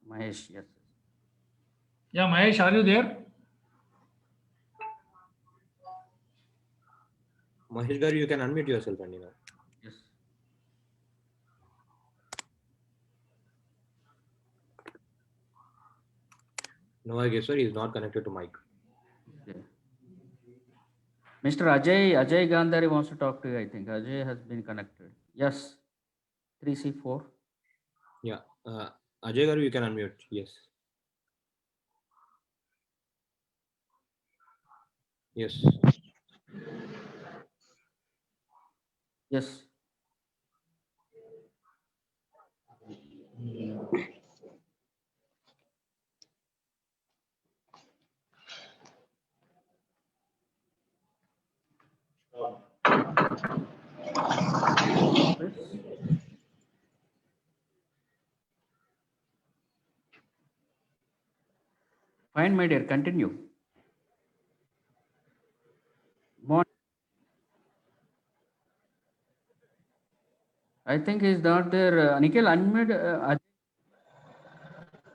Mahesh, yes. Yeah, Mahesh, are you there? Mahesh Garu, you can unmute yourself, and Yes. No, I guess sir, he is not connected to mic. Okay. Mr. Ajay Gandhari wants to talk to you, I think. Ajay has been connected. Yes. 3C4. Yeah. Ajay Garu, you can unmute. Yes. Yes. Yes. Fine, my dear, continue. I think he's not there. Nikhil, unmute.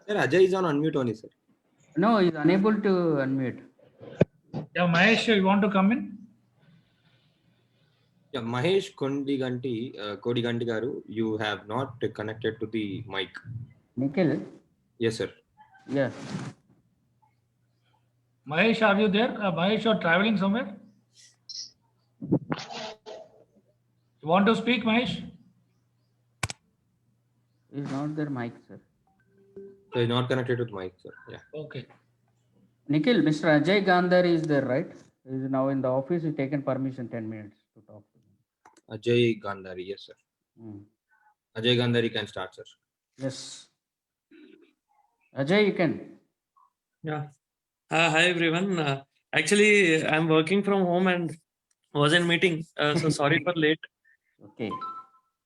Sir, Ajay is on unmute only, sir. No, he's unable to unmute. Yeah, Mahesh, you want to come in? Yeah, Mahesh Kodiganti garu, you have not connected to the mic. Nikhil? Yes, sir. Yeah. Mahesh, are you there? Mahesh, you're traveling somewhere? You want to speak, Mahesh? He's not there, mic, sir. So he's not connected to the mic, sir. Yeah. Okay. Nikhil, Mr. Ajay Gandhari is there, right? He's now in the office. He's taken permission 10 minutes to talk to him. Ajay Gandhari, yes, sir. Ajay Gandhari can start, sir. Yes. Ajay, you can. Yeah. Hi everyone. Actually, I'm working from home and was in meeting. So sorry for late. Okay.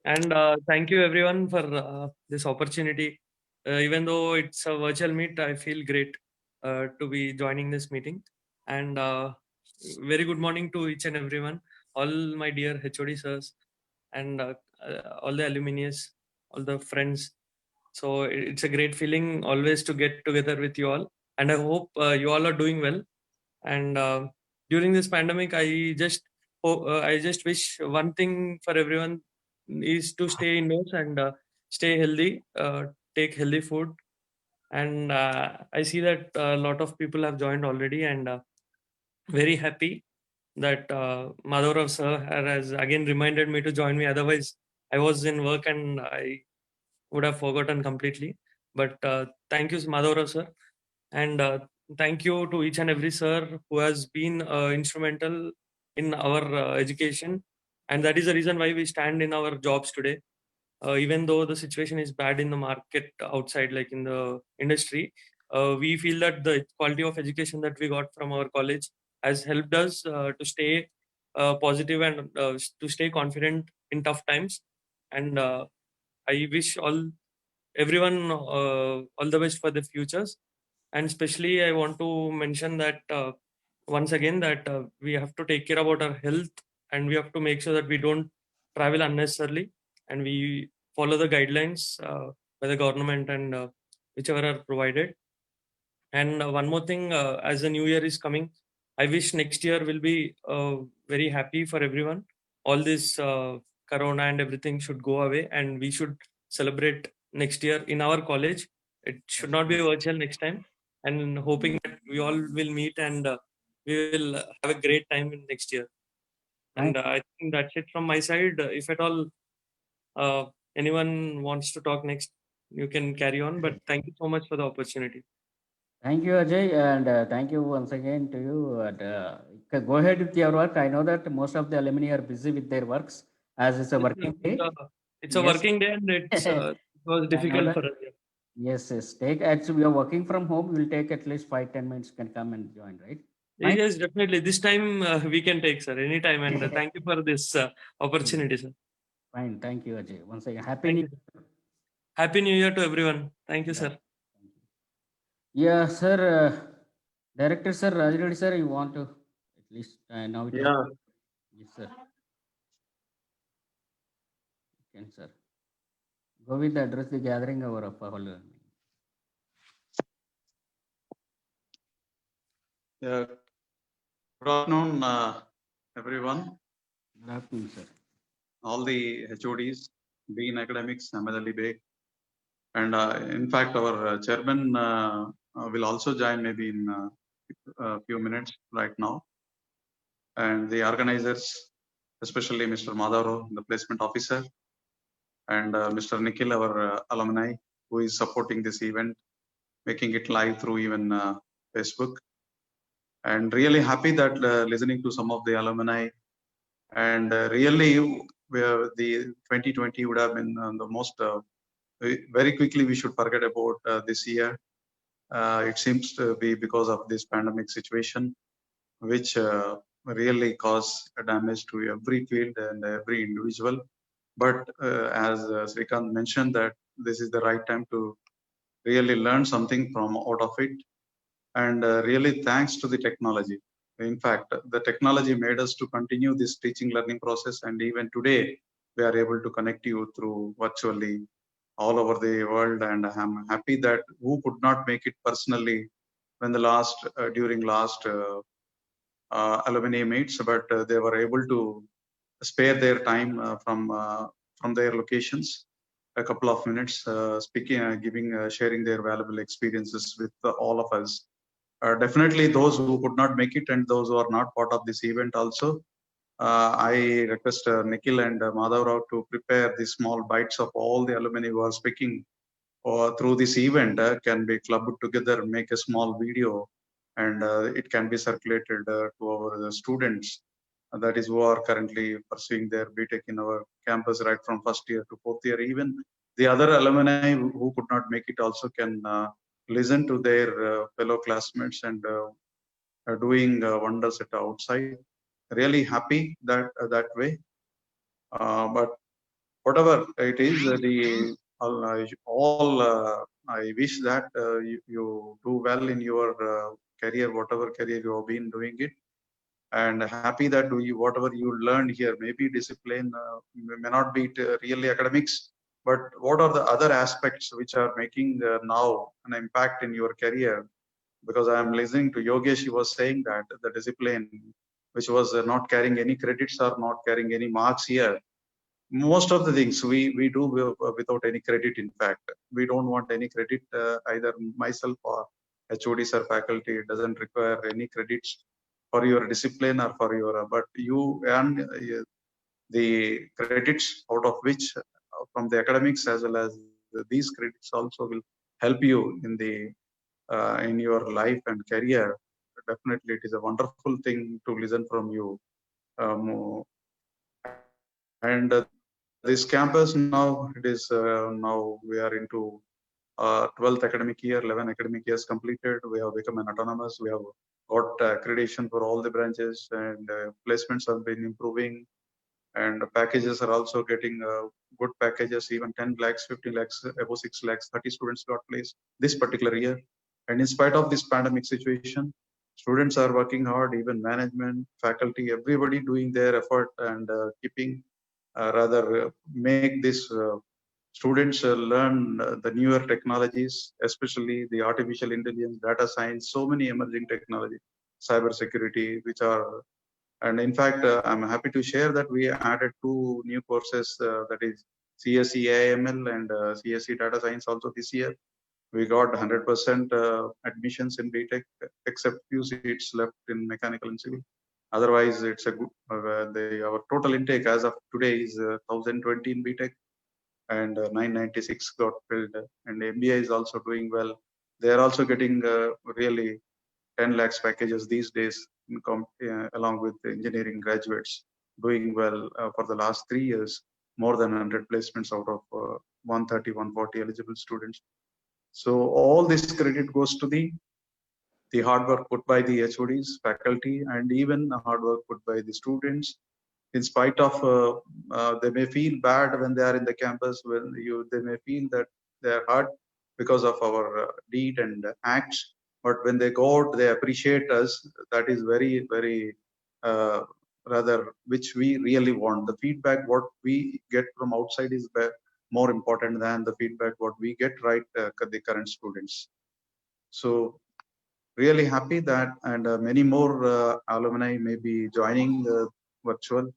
And thank you everyone for this opportunity. Even though it's a virtual meet, I feel great to be joining this meeting. And very good morning to each and everyone, all my dear HOD sirs, and all the alumnius, all the friends. So it's a great feeling always to get together with you all. And I hope you all are doing well. And during this pandemic, I just wish one thing for everyone is to stay indoors and stay healthy, take healthy food. And I see that a lot of people have joined already, and very happy that Madhav sir has again reminded me to join me. Otherwise, I was in work and I would have forgotten completely. But thank you, Madhav sir. And thank you to each and every sir who has been instrumental in our education. And that is the reason why we stand in our jobs today. Even though the situation is bad in the market outside, like in the industry, we feel that the quality of education that we got from our college has helped us to stay positive and to stay confident in tough times. And I wish everyone all the best for the futures. And especially I want to mention that once again that we have to take care about our health, and we have to make sure that we don't travel unnecessarily, and we follow the guidelines by the government and whichever are provided. And one more thing, as the new year is coming, I wish next year will be very happy for everyone. All this corona and everything should go away, and we should celebrate next year in our college. It should not be virtual next time. And hoping that we all will meet and we will have a great time in next year. And I think that's it from my side. If at all anyone wants to talk next, you can carry on. But thank you so much for the opportunity. Thank you, Ajay, and thank you once again to you. And, go ahead with your work. I know that most of the alumni are busy with their works as it's a working day. It's a working day, and it was difficult for us. Yes, yes. Actually, we are working from home. We'll take at least 5-10 minutes. Can come and join, right? Yes, definitely. This time we can take, sir, anytime. And thank you for this opportunity, sir. Fine. Thank you, Ajay. Once again, Happy New Year. Happy New Year to everyone. Thank you, sir. Yeah, sir. Director, sir, Rajreddy, sir, you want to at least now? Yeah. Yes, sir. You can, sir. Go with the address the gathering hour of all. Yeah. Good afternoon, everyone. Good afternoon, sir. All the HODs, Dean Academics, Ahmed Ali Beg. And in fact, our chairman will also join maybe in a few minutes right now. And the organizers, especially Mr. Madhav, the placement officer, and Mr. Nikhil, our alumni, who is supporting this event, making it live through even Facebook. And really happy that listening to some of the alumni, and really where the 2020 would have been the most very quickly we should forget about this year. It seems to be because of this pandemic situation, which really caused damage to every field and every individual. But as Srikanth mentioned, that this is the right time to really learn something from out of it. And really thanks to the technology. In fact, the technology made us to continue this teaching learning process. And even today, we are able to connect you through virtually all over the world, and I'm happy that who could not make it personally when during last alumni meets, but they were able to spare their time from their locations, a couple of minutes, sharing their valuable experiences with all of us. Definitely those who could not make it and those who are not part of this event also. I request Nikhil and Madhav Rao to prepare the small bites of all the alumni who are speaking through this event, can be clubbed together, make a small video, and it can be circulated to our students. That is who are currently pursuing their BTech in our campus, right from first year to fourth year. Even the other alumni who could not make it also can listen to their fellow classmates and are doing wonders at outside. Really happy that way. But whatever it is, I wish that you do well in your career, whatever career you have been doing it, and happy that whatever you learned here, maybe discipline may not be really academics, but what are the other aspects which are making now an impact in your career? Because I am listening to Yogesh, he was saying that the discipline, which was not carrying any credits or not carrying any marks here, most of the things we do without any credit. In fact, we don't want any credit, either myself or HODs or faculty. It doesn't require any credits for your discipline or for your, but you earn the credits out of which from the academics, as well as these credits also will help you in your life and career. Definitely, it is a wonderful thing to listen from you. And this campus now, it is now we are into 12th academic year, 11 academic years completed. We have become an autonomous. We have got accreditation for all the branches, and placements have been improving, and packages are also getting good packages, even 10 lakhs, 50 lakhs, above 6 lakhs, 30 students got placed this particular year. And in spite of this pandemic situation, students are working hard, even management, faculty, everybody doing their effort and keeping make this students learn the newer technologies, especially the artificial intelligence, data science, so many emerging technology, cyber security, which are, and in fact, I'm happy to share that we added 2 new courses, that is CSE AML and CSE data science also this year. We got 100% admissions in BTech, except few seats left in mechanical and civil. Otherwise, it's a good, our total intake as of today is 1020 in BTech, and 996 got filled, and MBA is also doing well. They are also getting really 10 lakhs packages these days, along with the engineering graduates doing well for the last 3 years, more than 100 placements out of 130, 140 eligible students. So all this credit goes to the hard work put by the HODs, faculty, and even the hard work put by the students. In spite of they may feel bad when they are in the campus, they may feel that they are hurt because of our deed and acts. But when they go out, they appreciate us. That is very, very rather which we really want. The feedback what we get from outside is more important than the feedback what we get right the current students. So really happy that, and many more alumni may be joining virtual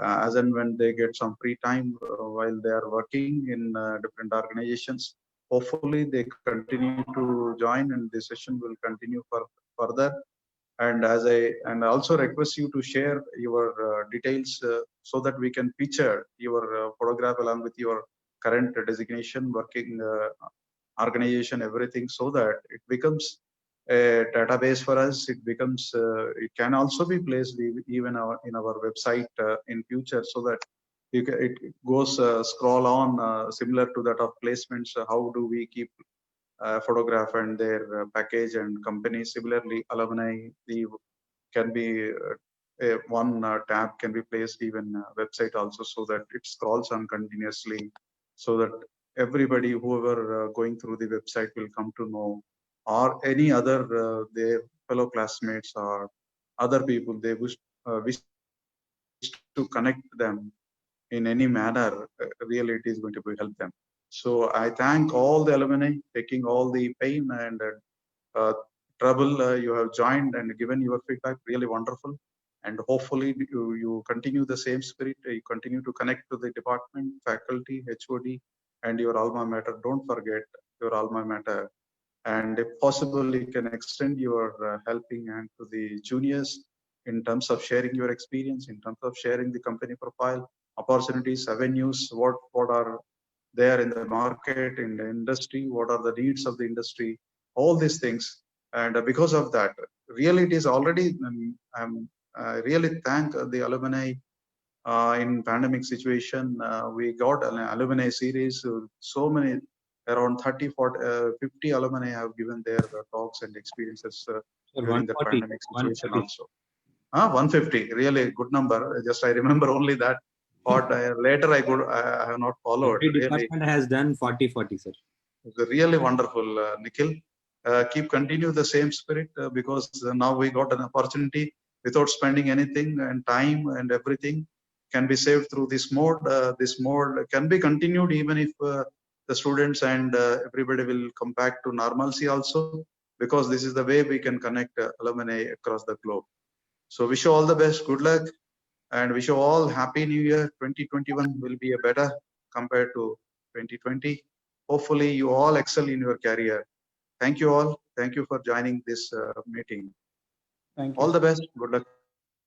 as and when they get some free time while they are working in different organizations. Hopefully they continue to join, and the session will continue further. And I also request you to share your details so that we can feature your photograph along with your current designation, working organization, everything, so that it becomes a database for us. It becomes, it can also be placed even in our website in future, so that it goes scroll on similar to that of placements. How do we keep photograph and their package and company? Similarly, alumni can be one tab can be placed even website also, so that it scrolls on continuously, so that everybody, whoever going through the website, will come to know, or any other their fellow classmates or other people they wish to connect them in any manner. Really, it is going to help them. So I thank all the alumni taking all the pain and trouble. You have joined and given your feedback. Really wonderful. And hopefully you continue the same spirit. You continue to connect to the department, faculty, HOD, and your alma mater. Don't forget your alma mater. And if possible, you can extend your helping hand to the juniors in terms of sharing your experience, in terms of sharing the company profile, opportunities, avenues, what are there in the market, in the industry, what are the needs of the industry, all these things. And because of that, really it is already, I really thank the alumni in pandemic situation. We got an alumni series, so many, around 30, 40, 50 alumni have given their talks and experiences during the 140, pandemic situation 140. also. 150, really good number. Just I remember only that part. Later I have not followed. Every Really, department has done 40-40, sir. it's really wonderful, Nikhil. Keep continue the same spirit because now we got an opportunity without spending anything, and time and everything can be saved through this mode. This mode can be continued even if the students and everybody will come back to normalcy also, because this is the way we can connect alumni across the globe. So wish you all the best, good luck, and wish you all happy new year. 2021 will be a better compared to 2020. Hopefully you all excel in your career. Thank you all. Thank you for joining this meeting. Thank you. All the best. Good luck.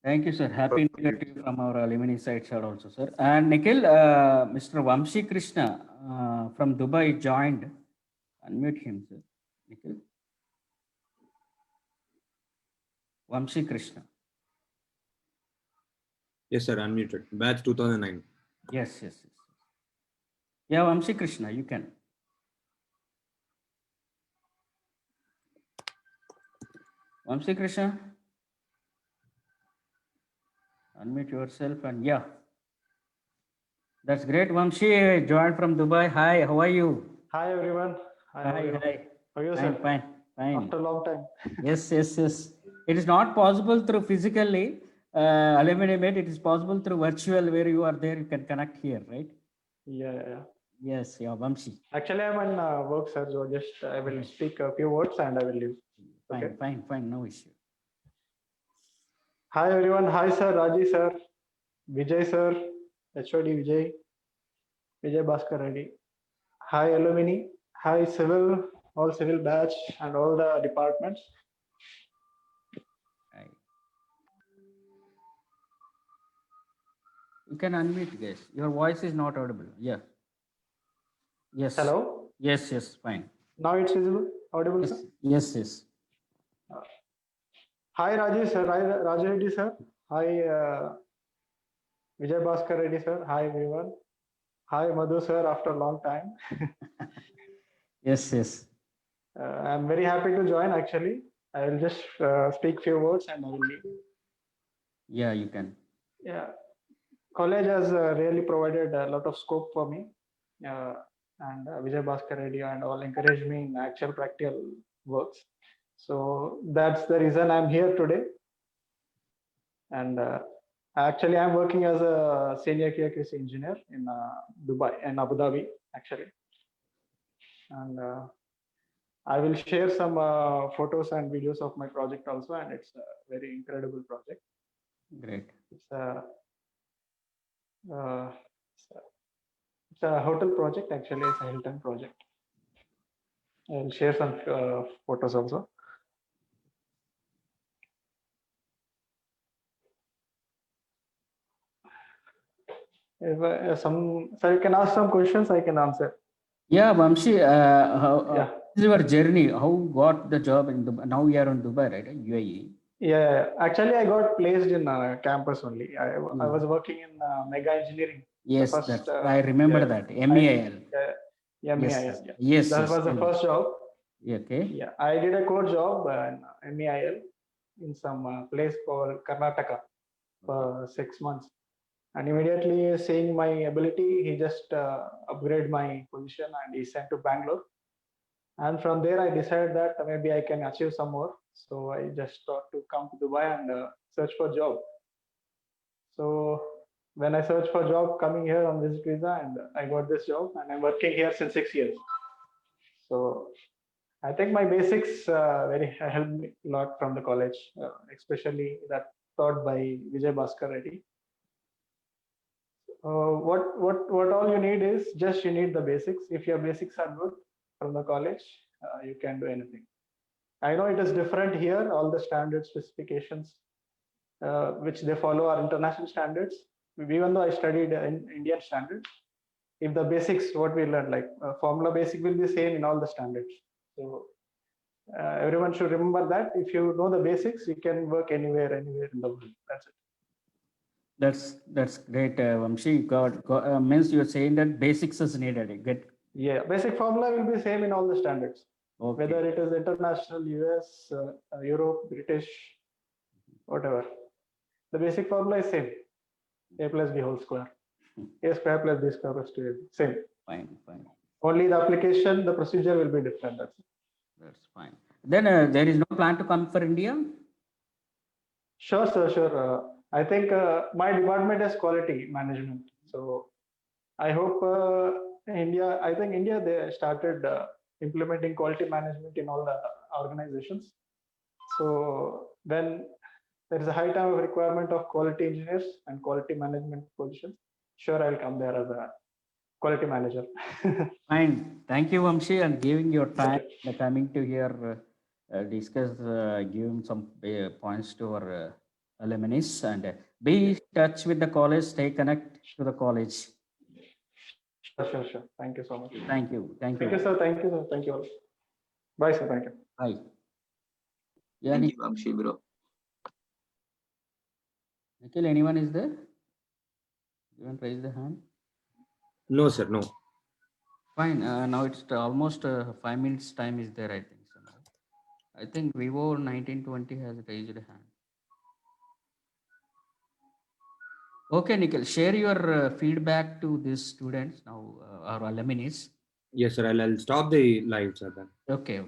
Thank you, sir. Happy New Year to you from our alumni side, sir, also, sir. And Nikhil, Mr. Vamshi Krishna from Dubai joined. Unmute him, sir. Nikhil. Vamshi Krishna. Yes, sir, unmuted. Batch 2009. Yes. Yeah, Vamshi Krishna, you can. Vamshi Krishna. Unmute yourself and yeah. That's great. Vamshi joined from Dubai. Hi, how are you? Hi everyone. Hi. Hi. How are you, Fine, sir? fine. After a long time. Yes. It is not possible through physically alumni meet. It is possible through virtual where you are there. You can connect here, right? Yeah. Yes, yeah, Vamshi. Actually, I'm on work, sir. So just I will speak a few words and I will leave. Okay. Fine. No issue. Hi everyone. Hi sir, Raji sir, Vijay sir, HOD Vijay Bhaskar Reddy. Hi alumni. Hi civil, all civil batch and all the departments. You can unmute, guys. Your voice is not audible. Yeah. Yes. Hello. Yes. Fine. Now it's visible, audible, sir. Yes. Hi Raji sir. Hi Raji Reddy sir. Hi Vijay Bhaskar Reddy sir. Hi everyone. Hi Madhu sir. After a long time. Yes. I'm very happy to join. Actually, I will just speak few words and I will leave. Yeah, you can. Yeah, college has really provided a lot of scope for me, and Vijay Bhaskar Reddy and all encouraged me in actual practical works. So that's the reason I'm here today. And actually, I'm working as a senior QA/QC engineer in Dubai and Abu Dhabi, actually. And I will share some photos and videos of my project also, and it's a very incredible project. Great. It's a hotel project, actually. It's a Hilton project. I'll share some photos also. If so you can ask some questions, I can answer. Yeah, Vamshi, this is your journey. How got the job in Dubai? Now you are in Dubai, right? UAE. Yeah, actually, I got placed in campus only. I was working in Mega Engineering. Yes, I remember that. MEIL. MEIL. Yes. That was the first job. Okay. Yeah, I did a core job in MEIL in some place called Karnataka for 6 months. And immediately seeing my ability, he just upgraded my position and he sent to Bangalore. And from there, I decided that maybe I can achieve some more. So I just thought to come to Dubai and search for a job. So when I searched for job coming here on visit visa, and I got this job, and I'm working here since 6 years. So I think my basics very helped me a lot from the college, especially that taught by Vijay Bhaskar Reddy. What all you need is just you need the basics. If your basics are good from the college, you can do anything. I know it is different here. All the standard specifications which they follow are international standards. Even though I studied in Indian standards, if the basics what we learned like formula basic will be same in all the standards. So everyone should remember that if you know the basics, you can work anywhere in the world. That's it. That's great, Vamshi. Means you're saying that basics is needed. Yeah, basic formula will be same in all the standards. Okay. Whether it is international, US, Europe, British, whatever. The basic formula is same. A plus B whole square. A square plus B square plus 2AB. Same. Fine. Only the application, the procedure will be different. That's it. That's fine. Then there is no plan to come for India? Sure, sir, sure. I think my department is quality management. So I hope India, they started implementing quality management in all the organizations. So when there is a high time of requirement of quality engineers and quality management positions, sure, I'll come there as a quality manager. Fine. Thank you, Vamshi, and giving your time, coming to here, discuss, giving some points to our alumni, and be in touch with the college, stay connected to the college. Sure. Thank you so much. Thank you, sir. Thank you all. Bye, sir. Thank you. Bye. Thank you, Vamshi, bro. Nikhil, anyone is there? You want to raise the hand? No, sir, no. Fine. Now it's almost 5 minutes time is there, I think. So now, I think Vivo 1920 has raised a hand. Okay, Nikhil, share your feedback to these students now, our alumni. Yes, sir. I'll stop the live, sir. Then. Okay.